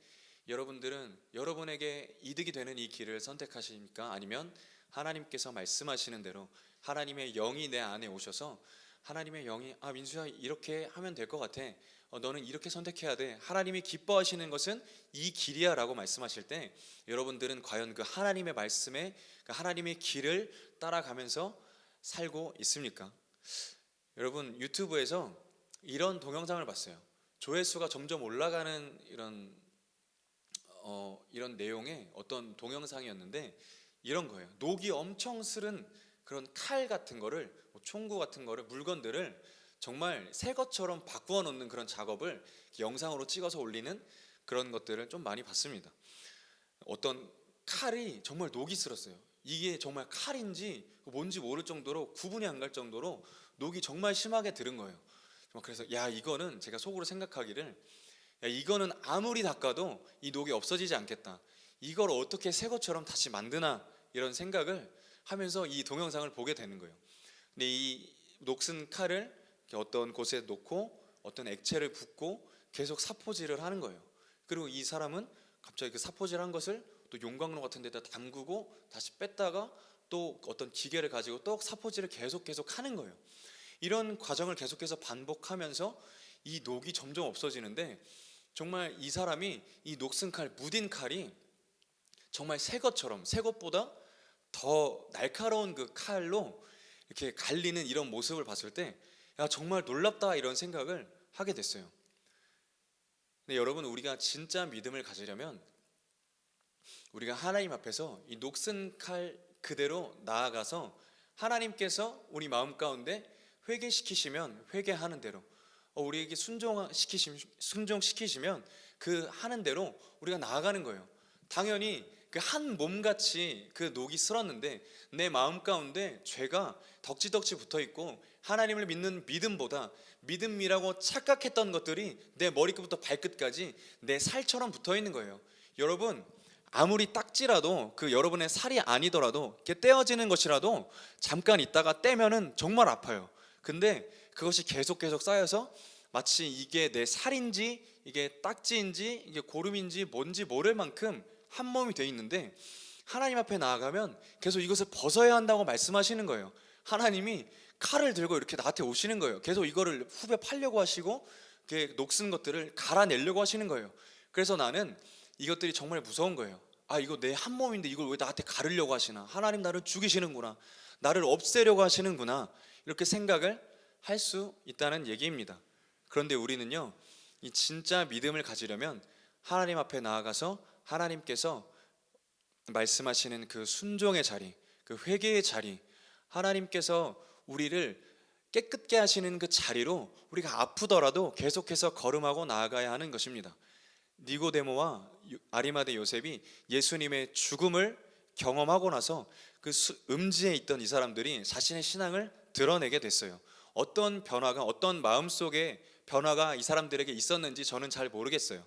여러분들은 여러분에게 이득이 되는 이 길을 선택하십니까? 아니면 하나님께서 말씀하시는 대로 하나님의 영이 내 안에 오셔서 하나님의 영이 민수야 이렇게 하면 될 것 같아, 너는 이렇게 선택해야 돼, 하나님이 기뻐하시는 것은 이 길이야 라고 말씀하실 때 여러분들은 과연 그 하나님의 말씀에 그 하나님의 길을 따라가면서 살고 있습니까? 여러분 유튜브에서 이런 동영상을 봤어요. 조회수가 점점 올라가는 이런 내용의 어떤 동영상이었는데 이런 거예요. 녹이 엄청 슬은 그런 칼 같은 거를, 총구 같은 거를, 물건들을 정말 새 것처럼 바꾸어 놓는 그런 작업을 영상으로 찍어서 올리는 그런 것들을 좀 많이 봤습니다. 어떤 칼이 정말 녹이 슬었어요. 이게 정말 칼인지 뭔지 모를 정도로 구분이 안 갈 정도로 녹이 정말 심하게 들은 거예요. 그래서 이거는 제가 속으로 생각하기를 이거는 아무리 닦아도 이 녹이 없어지지 않겠다, 이걸 어떻게 새 것처럼 다시 만드나, 이런 생각을 하면서 이 동영상을 보게 되는 거예요. 근데 이 녹슨 칼을 어떤 곳에 놓고 어떤 액체를 붓고 계속 사포질을 하는 거예요. 그리고 이 사람은 갑자기 그 사포질한 것을 또 용광로 같은 데다 담그고 다시 뺐다가 또 어떤 기계를 가지고 또 사포질을 계속 하는 거예요. 이런 과정을 계속해서 반복하면서 이 녹이 점점 없어지는데 정말 이 사람이 이 녹슨 칼, 무딘 칼이 정말 새 것처럼, 새 것보다 더 날카로운 그 칼로 이렇게 갈리는 이런 모습을 봤을 때 정말 놀랍다, 이런 생각을 하게 됐어요. 근데 여러분, 우리가 진짜 믿음을 가지려면 우리가 하나님 앞에서 이 녹슨 칼 그대로 나아가서 하나님께서 우리 마음 가운데 회개시키시면 회개하는 대로, 우리에게 순종시키시면 그 하는 대로 우리가 나아가는 거예요. 당연히 그 한 몸같이 그 녹이 슬었는데 내 마음 가운데 죄가 덕지덕지 붙어 있고 하나님을 믿는 믿음보다 믿음이라고 착각했던 것들이 내 머리끝부터 발끝까지 내 살처럼 붙어 있는 거예요. 여러분, 아무리 딱지라도 그 여러분의 살이 아니더라도 이렇게 떼어지는 것이라도 잠깐 있다가 떼면은 정말 아파요. 근데 그것이 계속 쌓여서 마치 이게 내 살인지 이게 딱지인지 이게 고름인지 뭔지 모를 만큼 한 몸이 돼 있는데 하나님 앞에 나아가면 계속 이것을 벗어야 한다고 말씀하시는 거예요. 하나님이 칼을 들고 이렇게 나한테 오시는 거예요. 계속 이거를 후벼 팔려고 하시고 이렇게 녹슨 것들을 갈아내려고 하시는 거예요. 그래서 나는 이것들이 정말 무서운 거예요. 이거 내 한 몸인데 이걸 왜 나한테 가르려고 하시나, 하나님 나를 죽이시는구나, 나를 없애려고 하시는구나, 이렇게 생각을 할 수 있다는 얘기입니다. 그런데 우리는요, 이 진짜 믿음을 가지려면 하나님 앞에 나아가서 하나님께서 말씀하시는 그 순종의 자리, 그 회개의 자리, 하나님께서 우리를 깨끗게 하시는 그 자리로 우리가 아프더라도 계속해서 걸음하고 나아가야 하는 것입니다. 니고데모와 아리마대 요셉이 예수님의 죽음을 경험하고 나서 그 음지에 있던 이 사람들이 자신의 신앙을 드러내게 됐어요. 어떤 변화가, 어떤 마음속에 변화가 이 사람들에게 있었는지 저는 잘 모르겠어요.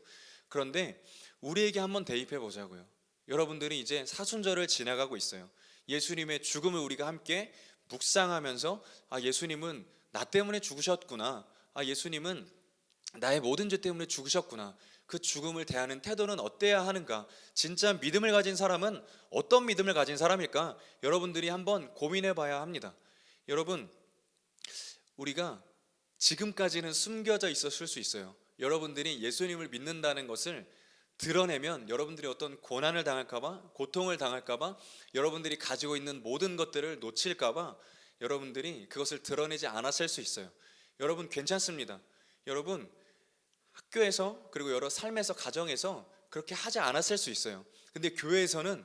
그런데 우리에게 한번 대입해 보자고요. 여러분들이 이제 사순절을 지나가고 있어요. 예수님의 죽음을 우리가 함께 묵상하면서 예수님은 나 때문에 죽으셨구나, 예수님은 나의 모든 죄 때문에 죽으셨구나, 그 죽음을 대하는 태도는 어때야 하는가, 진짜 믿음을 가진 사람은 어떤 믿음을 가진 사람일까, 여러분들이 한번 고민해 봐야 합니다. 여러분, 우리가 지금까지는 숨겨져 있었을 수 있어요. 여러분들이 예수님을 믿는다는 것을 드러내면 여러분들이 어떤 고난을 당할까봐, 고통을 당할까봐, 여러분들이 가지고 있는 모든 것들을 놓칠까봐 여러분들이 그것을 드러내지 않았을 수 있어요. 여러분, 괜찮습니다. 여러분, 학교에서 그리고 여러 삶에서 가정에서 그렇게 하지 않았을 수 있어요. 근데 교회에서는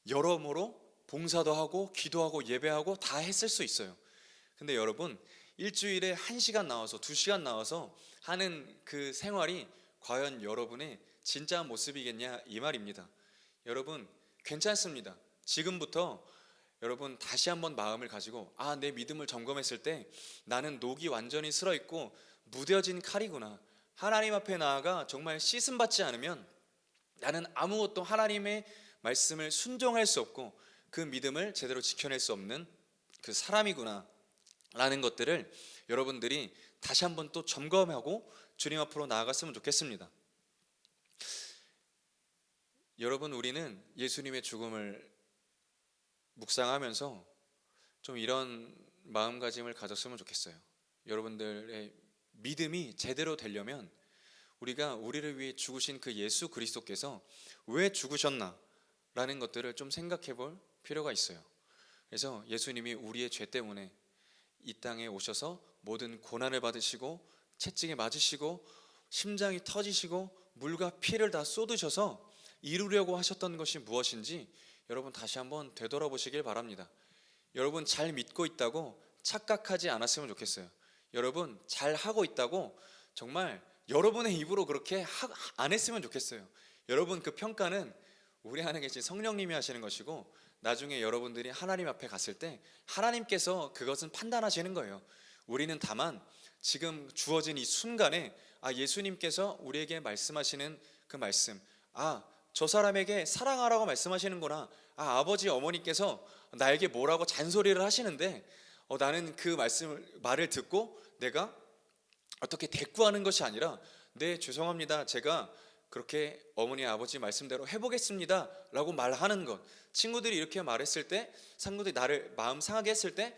여러모로 봉사도 하고 기도하고 예배하고 다 했을 수 있어요. 근데 여러분, 일주일에 1시간 나와서 2시간 나와서 하는 그 생활이 과연 여러분의 진짜 모습이겠냐 이 말입니다. 여러분, 괜찮습니다. 지금부터 여러분 다시 한번 마음을 가지고 내 믿음을 점검했을 때 나는 녹이 완전히 슬어 있고 무뎌진 칼이구나. 하나님 앞에 나아가 정말 씻음 받지 않으면 나는 아무것도 하나님의 말씀을 순종할 수 없고 그 믿음을 제대로 지켜낼 수 없는 그 사람이구나 라는 것들을 여러분들이 다시 한번 또 점검하고 주님 앞으로 나아갔으면 좋겠습니다. 여러분, 우리는 예수님의 죽음을 묵상하면서 좀 이런 마음가짐을 가졌으면 좋겠어요. 여러분들의 믿음이 제대로 되려면 우리가 우리를 위해 죽으신 그 예수 그리스도께서 왜 죽으셨나 라는 것들을 좀 생각해 볼 필요가 있어요. 그래서 예수님이 우리의 죄 때문에 이 땅에 오셔서 모든 고난을 받으시고 채찍에 맞으시고 심장이 터지시고 물과 피를 다 쏟으셔서 이루려고 하셨던 것이 무엇인지 여러분 다시 한번 되돌아보시길 바랍니다. 여러분, 잘 믿고 있다고 착각하지 않았으면 좋겠어요. 여러분, 잘 하고 있다고 정말 여러분의 입으로 그렇게 안 했으면 좋겠어요. 여러분, 그 평가는 우리 안에 계신 성령님이 하시는 것이고 나중에 여러분들이 하나님 앞에 갔을 때 하나님께서 그것은 판단하시는 거예요. 우리는 다만 지금 주어진 이 순간에 예수님께서 우리에게 말씀하시는 그 말씀, 저 사람에게 사랑하라고 말씀하시는구나. 아버지 어머니께서 나에게 뭐라고 잔소리를 하시는데 나는 그 말을 듣고 내가 어떻게 대꾸하는 것이 아니라 네, 죄송합니다. 제가 그렇게 어머니 아버지 말씀대로 해보겠습니다 라고 말하는 것. 친구들이 이렇게 말했을 때, 친구들이 나를 마음 상하게 했을 때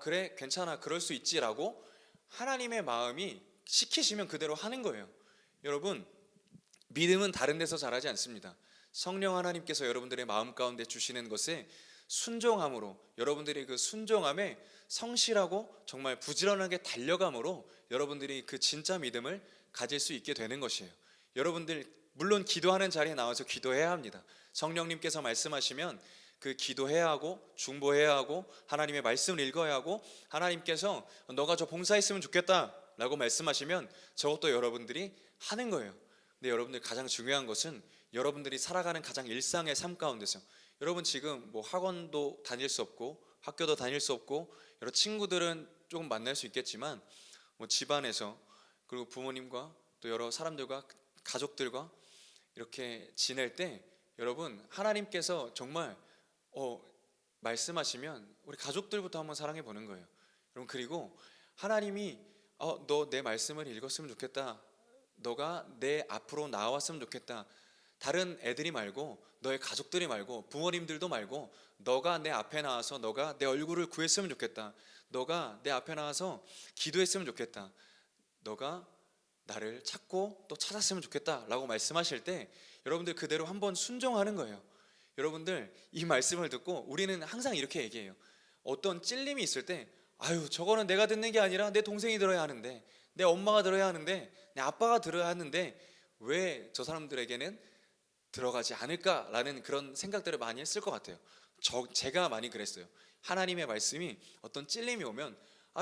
그래, 괜찮아, 그럴 수 있지 라고 하나님의 마음이 시키시면 그대로 하는 거예요. 여러분, 믿음은 다른 데서 자라지 않습니다. 성령 하나님께서 여러분들의 마음 가운데 주시는 것에 순종함으로, 여러분들의 그 순종함에 성실하고 정말 부지런하게 달려감으로 여러분들이 그 진짜 믿음을 가질 수 있게 되는 것이에요. 여러분들 물론 기도하는 자리에 나와서 기도해야 합니다. 성령님께서 말씀하시면 그 기도해야 하고 중보해야 하고 하나님의 말씀을 읽어야 하고 하나님께서 너가 저 봉사했으면 좋겠다 라고 말씀하시면 저것도 여러분들이 하는 거예요. 근데 여러분들 가장 중요한 것은 여러분들이 살아가는 가장 일상의 삶 가운데서, 여러분 지금 뭐 학원도 다닐 수 없고 학교도 다닐 수 없고 여러 친구들은 조금 만날 수 있겠지만 뭐 집안에서 그리고 부모님과 또 여러 사람들과 가족들과 이렇게 지낼 때 여러분, 하나님께서 정말 말씀하시면 우리 가족들부터 한번 사랑해 보는 거예요. 여러분, 그리고 하나님이 너 내 말씀을 읽었으면 좋겠다, 너가 내 앞으로 나왔으면 좋겠다, 다른 애들이 말고 너의 가족들이 말고 부모님들도 말고 너가 내 앞에 나와서 너가 내 얼굴을 구했으면 좋겠다, 너가 내 앞에 나와서 기도했으면 좋겠다, 너가 나를 찾고 또 찾았으면 좋겠다 라고 말씀하실 때 여러분들 그대로 한번 순종하는 거예요. 여러분들 이 말씀을 듣고 우리는 항상 이렇게 얘기해요. 어떤 찔림이 있을 때 저거는 내가 듣는 게 아니라 내 동생이 들어야 하는데, 내 엄마가 들어야 하는데, 내 아빠가 들어야 하는데 왜 저 사람들에게는 들어가지 않을까라는 그런 생각들을 많이 했을 것 같아요. 제가 많이 그랬어요. 하나님의 말씀이 어떤 찔림이 오면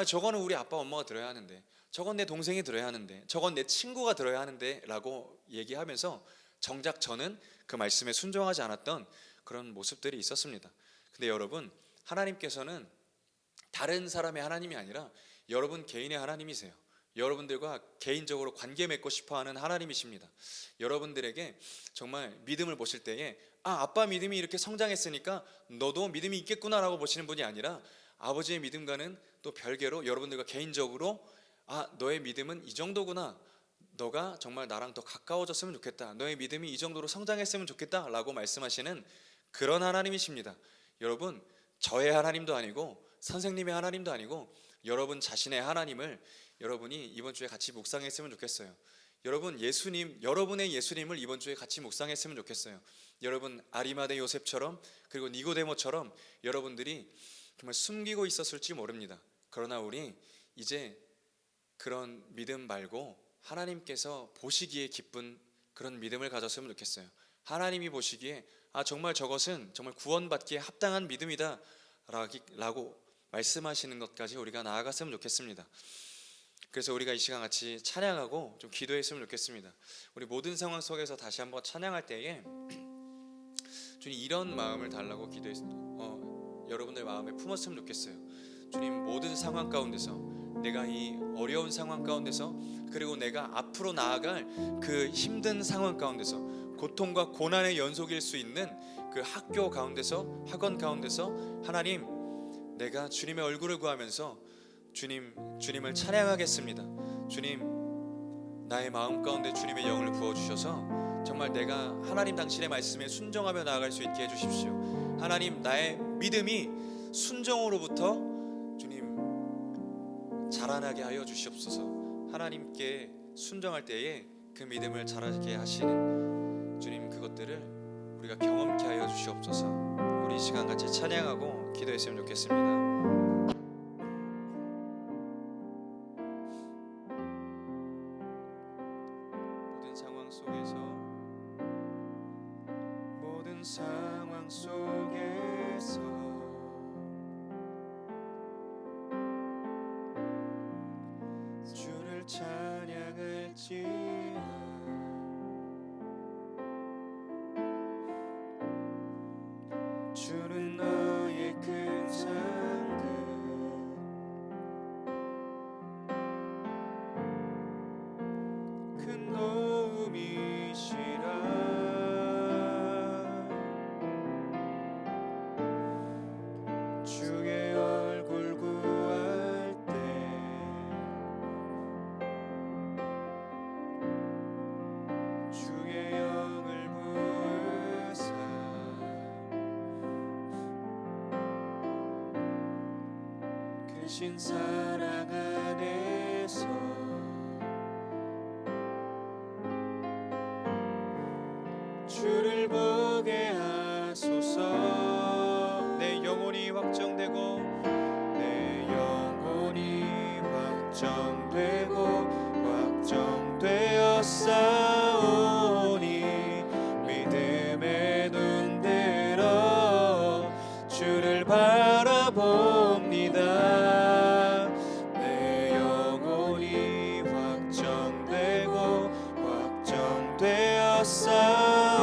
저거는 우리 아빠 엄마가 들어야 하는데, 저건 내 동생이 들어야 하는데, 저건 내 친구가 들어야 하는데 라고 얘기하면서 정작 저는 그 말씀에 순종하지 않았던 그런 모습들이 있었습니다. 근데 여러분, 하나님께서는 다른 사람의 하나님이 아니라 여러분 개인의 하나님이세요. 여러분들과 개인적으로 관계 맺고 싶어하는 하나님이십니다. 여러분들에게 정말 믿음을 보실 때에 아빠 믿음이 이렇게 성장했으니까 너도 믿음이 있겠구나라고 보시는 분이 아니라 아버지의 믿음과는 또 별개로 여러분들과 개인적으로 너의 믿음은 이 정도구나, 너가 정말 나랑 더 가까워졌으면 좋겠다, 너의 믿음이 이 정도로 성장했으면 좋겠다 라고 말씀하시는 그런 하나님이십니다. 여러분, 저의 하나님도 아니고 선생님의 하나님도 아니고 여러분 자신의 하나님을 여러분이 이번 주에 같이 묵상했으면 좋겠어요. 여러분, 여러분의 예수님을 이번 주에 같이 묵상했으면 좋겠어요. 여러분, 아리마대 요셉처럼 그리고 니고데모처럼 여러분들이 정말 숨기고 있었을지 모릅니다. 그러나 우리 이제 그런 믿음 말고 하나님께서 보시기에 기쁜 그런 믿음을 가졌으면 좋겠어요. 하나님이 보시기에 정말 저것은 정말 구원받기에 합당한 믿음이다 라고 말씀하시는 것까지 우리가 나아갔으면 좋겠습니다. 그래서 우리가 이 시간 같이 찬양하고 좀 기도했으면 좋겠습니다. 우리 모든 상황 속에서 다시 한번 찬양할 때에 주님 이런 마음을 달라고 여러분들 마음에 품었으면 좋겠어요. 주님 모든 상황 가운데서 내가 이 어려운 상황 가운데서 그리고 내가 앞으로 나아갈 그 힘든 상황 가운데서 고통과 고난의 연속일 수 있는 그 학교 가운데서 학원 가운데서 하나님 내가 주님의 얼굴을 구하면서 주님을 찬양하겠습니다. 주님 나의 마음 가운데 주님의 영을 부어주셔서 정말 내가 하나님 당신의 말씀에 순종하며 나아갈 수 있게 해주십시오. 하나님 나의 믿음이 순종으로부터 주님 자라나게 하여 주시옵소서. 하나님께 순종할 때에 그 믿음을 자라게 하시는 주님 그것들을 우리가 경험케 하여 주시옵소서. 우리 이 시간 같이 찬양하고 기도했으면 좋겠습니다. 모든 상황 속에서 주를 찬양할지라 주는 너의 큰 상급 큰 도움이시라 주의 얼굴 구할 때 주의 영을 부으사 크신 사랑 안에서 주를 보게 하소서. 내 영혼이 확정되고 내 영혼이 확정되고 확정되었사오니 믿음의 눈 들어 주를 바라봅니다. 내 영혼이 확정되고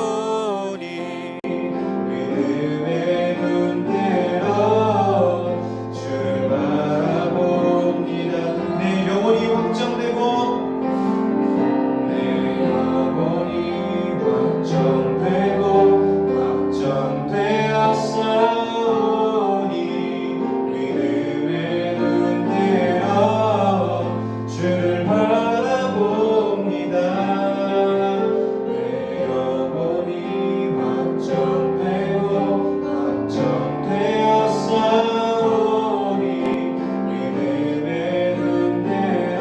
확정되었사오니 믿음의 눈 들어 주를 바라봅니다. 내 영혼이 확정되고 내 영혼이 확정되고 확정되었사오니 믿음의 눈 들어 주를 바라봅니다. 내 영혼이 확정되고 확정되었사오니 믿음의 눈 들어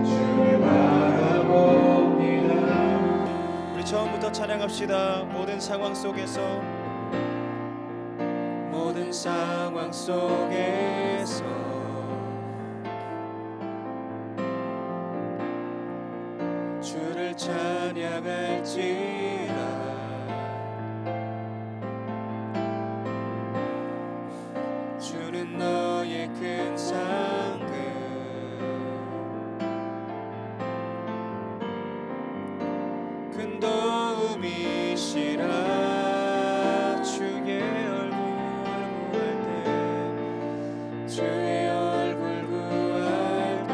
주를 바라봅니다. 우리 처음부터 찬양합시다. 모든 상황 속에서 모든 상황 속에서 주를 찬양할지라 주는 너의 큰 상급 큰 도움이시라 주의 얼굴 구할 때 주의 얼굴 구할 때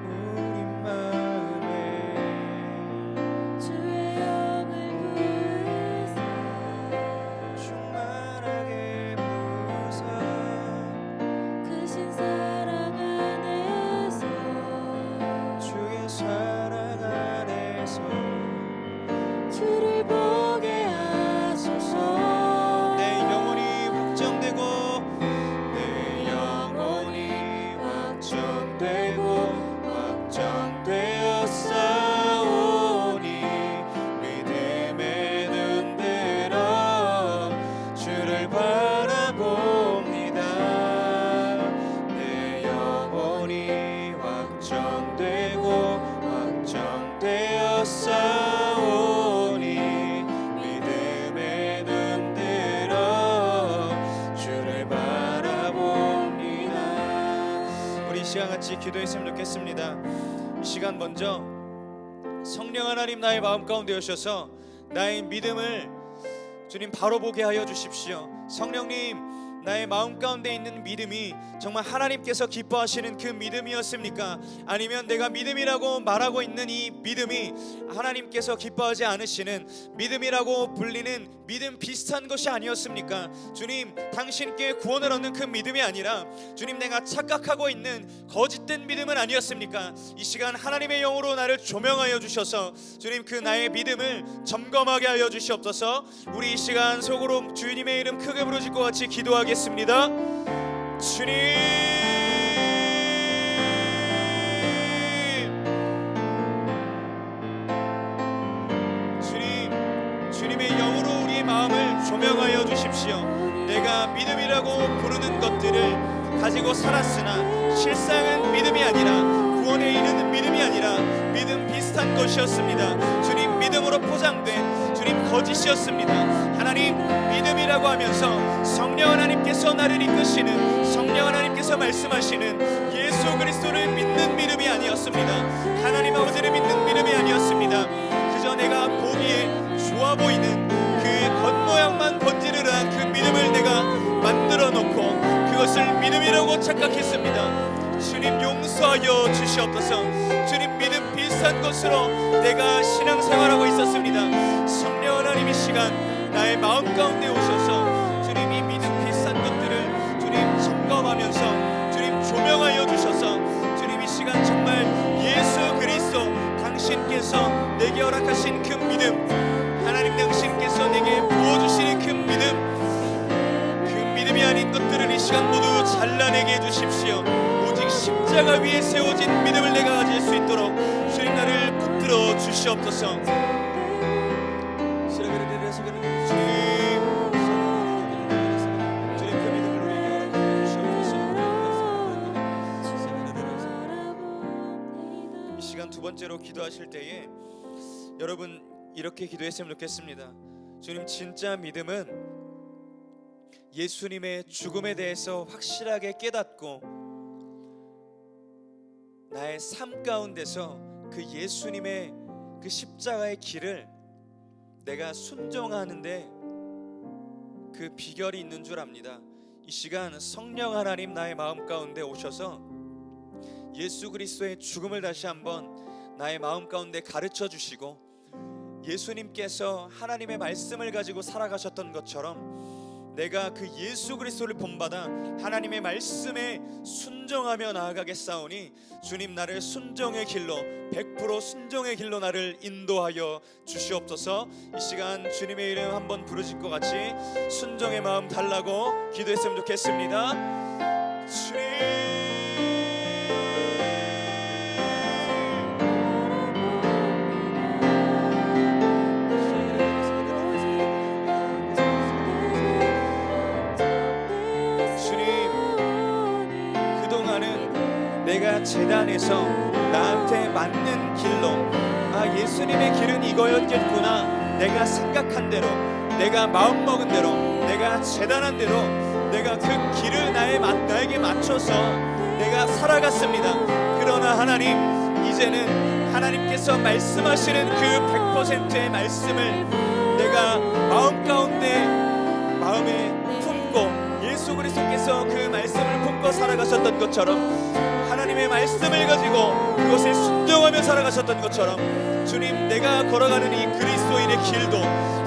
우리 마음에 주의 영을 구하사 충만하게 부으사 크신 사랑 안에서 주의 사랑 안에서 주를 이 시간 같이 기도했으면 좋겠습니다. 이 시간 먼저 성령 하나님 나의 마음 가운데 오셔서 나의 믿음을 주님 바로 보게 하여 주십시오. 성령님, 나의 마음 가운데 있는 믿음이 정말 하나님께서 기뻐하시는 그 믿음이었습니까? 아니면 내가 믿음이라고 말하고 있는 이 믿음이 하나님께서 기뻐하지 않으시는 믿음이라고 불리는 믿음 비슷한 것이 아니었습니까? 주님, 당신께 구원을 얻는 그 믿음이 아니라 주님, 내가 착각하고 있는 거짓된 믿음은 아니었습니까? 이 시간 하나님의 영으로 나를 조명하여 주셔서 주님, 그 나의 믿음을 점검하게 하여 주시옵소서. 우리 이 시간 속으로 주님의 이름 크게 부르짖고 같이 기도하겠습니다. 주님, 주님의 영으로 우리의 마음을 조명하여 주십시오. 내가 믿음이라고 부르는 것들을 가지고 살았으나 실상은 믿음이 아니라, 구원에 이르는 믿음이 아니라 믿음 비슷한 것이었습니다. 주님, 믿음으로 포장된 주님 거짓이었습니다. 하나님, 믿음이라고 하면서 성령 하나님께서 나를 이끄시는, 성령 하나님께서 말씀하시는 예수 그리스도를 믿는 믿음이 아니었습니다. 하나님 아버지를 믿는 믿음이 아니었습니다. 그저 내가 보기에 좋아 보이는 그 겉모양만 번지르르한 그 믿음을 내가 만들어 놓고 그것을 믿음이라고 착각했습니다. 주님, 용서하여 주시옵소서. 주님, 믿음 비슷한 것으로 내가 신앙생활하고 있었습니다. 성령 하나님, 이 시간 나의 마음 가운데 오셔서 주님, 이 믿음 비슷한 것들을 주님 점검하면서 주님 조명하여 주셔서 주님, 이 시간 정말 예수 그리스도 당신께서 내게 허락하신 그 믿음, 하나님 당신께서 내게 부어주시는 그 믿음, 그 믿음이 아닌 것들을 이 시간 모두 잘라내게 해주십시오. 오직 십자가 위에 세워진 믿음을 내가 가질 수 있도록 주님, 나를 붙들어 주시옵소서. 주님, 그 믿음을 우리에게 허락해 주시옵소서. 이 시간 두 번째로 기도하실 때에 여러분 이렇게 기도했으면 좋겠습니다. 주님, 진짜 믿음은 예수님의 죽음에 대해서 확실하게 깨닫고 나의 삶 가운데서 그 예수님의 그 십자가의 길을 내가 순종하는데 그 비결이 있는 줄 압니다. 이 시간 성령 하나님 나의 마음 가운데 오셔서 예수 그리스도의 죽음을 다시 한번 나의 마음 가운데 가르쳐 주시고, 예수님께서 하나님의 말씀을 가지고 살아가셨던 것처럼 내가 그 예수 그리스도를 본받아 하나님의 말씀에 순종하며 나아가겠사오니 주님, 나를 순종의 길로, 100% 순종의 길로 나를 인도하여 주시옵소서. 이 시간 주님의 이름 한번 부르짖고 같이 순종의 마음 달라고 기도했으면 좋겠습니다. 주님, 내가 재단에서 나한테 맞는 길로, 예수님의 길은 이거였겠구나, 내가 생각한 대로, 내가 마음먹은 대로, 내가 재단한 대로 내가 그 길을 나에게 맞춰서 내가 살아갔습니다. 그러나 하나님, 이제는 하나님께서 말씀하시는 그 100%의 말씀을 내가 마음 가운데 마음에 품고, 예수 그리스도께서 그 말씀을 품고 살아가셨던 것처럼, 하나님의 말씀을 가지고 그것에 순종하며 살아가셨던 것처럼 주님, 내가 걸어가는 이 그리스도인의 길도,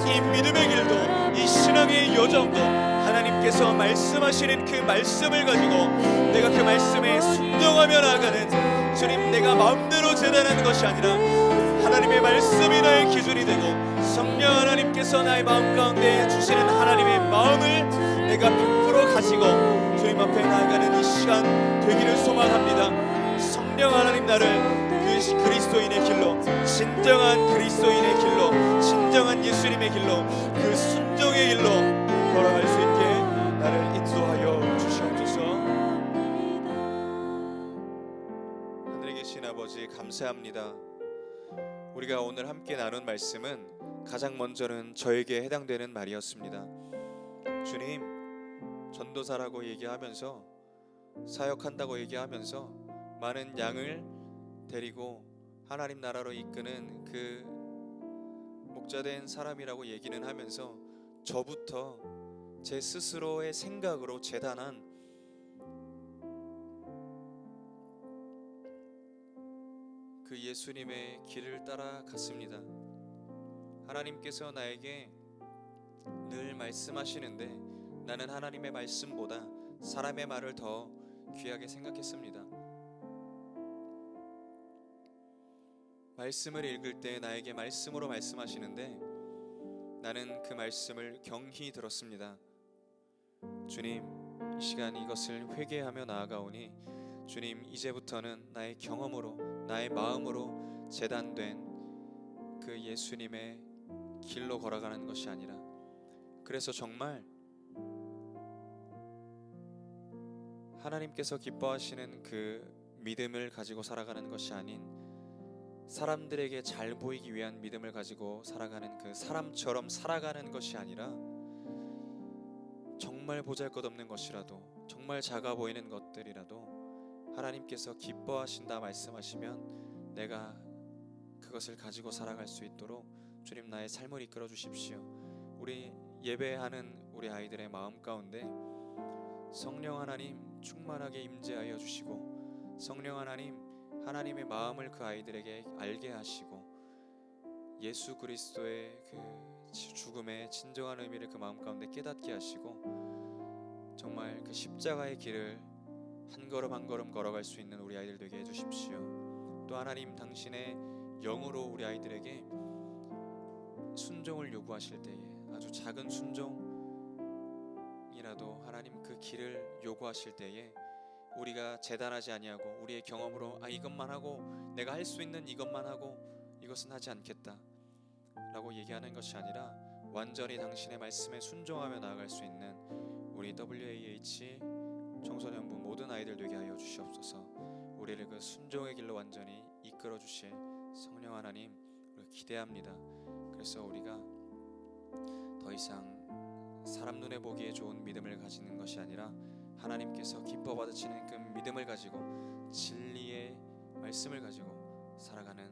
이 믿음의 길도, 이 신앙의 여정도 하나님께서 말씀하시는 그 말씀을 가지고 내가 그 말씀에 순종하며 나아가는, 주님, 내가 마음대로 재단하는 것이 아니라 하나님의 말씀이 나의 기준이 되고 성령 하나님께서 나의 마음 가운데 주시는 하나님의 마음을 내가 100% 가지고 주님 앞에 나아가는 이 시간 되기를 소망합니다. 성령 하나님, 나를 그 그리스도인의 길로, 진정한 그리스도인의 길로, 진정한 예수님의 길로, 그 순종의 길로 걸어갈 수 있게 나를 인도하여 주시옵소서. 하늘에 계신 아버지, 감사합니다. 우리가 오늘 함께 나눈 말씀은 가장 먼저는 저에게 해당되는 말이었습니다. 주님, 전도사라고 얘기하면서, 사역한다고 얘기하면서 많은 양을 데리고 하나님 나라로 이끄는 그 목자된 사람이라고 얘기는 하면서 저부터 제 스스로의 생각으로 재단한 그 예수님의 길을 따라갔습니다. 하나님께서 나에게 늘 말씀하시는데 나는 하나님의 말씀보다 사람의 말을 더 귀하게 생각했습니다. 말씀을 읽을 때 나에게 말씀으로 말씀하시는데 나는 그 말씀을 경히 들었습니다. 주님, 이 시간 이것을 회개하며 나아가오니 주님, 이제부터는 나의 경험으로 나의 마음으로 재단된 그 예수님의 길로 걸어가는 것이 아니라, 그래서 정말 하나님께서 기뻐하시는 그 믿음을 가지고 살아가는 것이 아닌 사람들에게 잘 보이기 위한 믿음을 가지고 살아가는 그 사람처럼 살아가는 것이 아니라 정말 보잘것없는 것이라도 정말 작아 보이는 것들이라도 하나님께서 기뻐하신다 말씀하시면 내가 그것을 가지고 살아갈 수 있도록 주님 나의 삶을 이끌어 주십시오. 우리 예배하는 우리 아이들의 마음 가운데 성령 하나님 충만하게 임재하여 주시고 성령 하나님 하나님의 마음을 그 아이들에게 알게 하시고 예수 그리스도의 그 죽음의 진정한 의미를 그 마음 가운데 깨닫게 하시고 정말 그 십자가의 길을 한 걸음 한 걸음 걸어갈 수 있는 우리 아이들 되게 해주십시오. 또 하나님 당신의 영으로 우리 아이들에게 순종을 요구하실 때에 아주 작은 순종이라도 하나님 그 길을 요구하실 때에 우리가 재단하지 아니하고 우리의 경험으로 이것만 하고 내가 할 수 있는 이것만 하고 이것은 하지 않겠다 라고 얘기하는 것이 아니라 완전히 당신의 말씀에 순종하며 나아갈 수 있는 우리 WAH 청소년부 모든 아이들 되게 하여 주시옵소서. 우리를 그 순종의 길로 완전히 이끌어 주실 성령 하나님 우리 기대합니다. 그래서 우리가 더 이상 사람 눈에 보기에 좋은 믿음을 가지는 것이 아니라 하나님께서 기뻐 받으시는 그 믿음을 가지고 진리의 말씀을 가지고 살아가는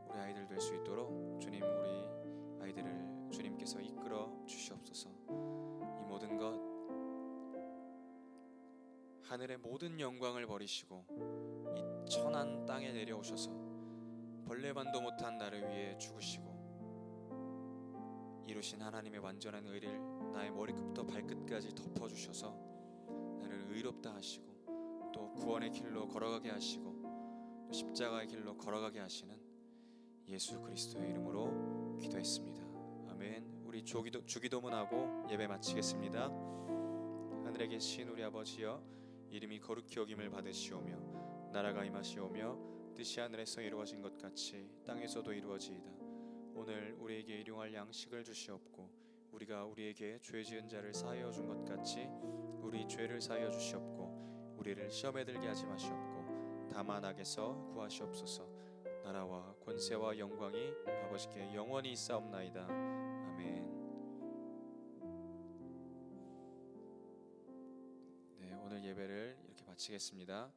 우리 아이들 될 수 있도록 주님 우리 아이들을 주님께서 이끌어 주시옵소서. 이 모든 것 하늘의 모든 영광을 버리시고 이 천한 땅에 내려오셔서 벌레만도 못한 나를 위해 죽으시고 이루신 하나님의 완전한 의를 나의 머리끝부터 발끝까지 덮어주셔서 나를 의롭다 하시고 또 구원의 길로 걸어가게 하시고 또 십자가의 길로 걸어가게 하시는 예수 그리스도의 이름으로 기도했습니다. 아멘. 우리 주기도문하고 예배 마치겠습니다. 하늘에 계신 우리 아버지여, 이름이 거룩히 여김을 받으시오며 나라가 임하시오며 뜻이 하늘에서 이루어진 것 같이 땅에서도 이루어지이다. 오늘 우리에게 일용할 양식을 주시옵고 우리가 우리에게 죄 지은 자를 사하여 준 것 같이 우리 죄를 사하여 주시옵고 우리를 시험에 들게 하지 마시옵고 다만 악에서 구하시옵소서. 나라와 권세와 영광이 아버지께 영원히 있사옵나이다. 아멘. 네, 오늘 예배를 이렇게 마치겠습니다.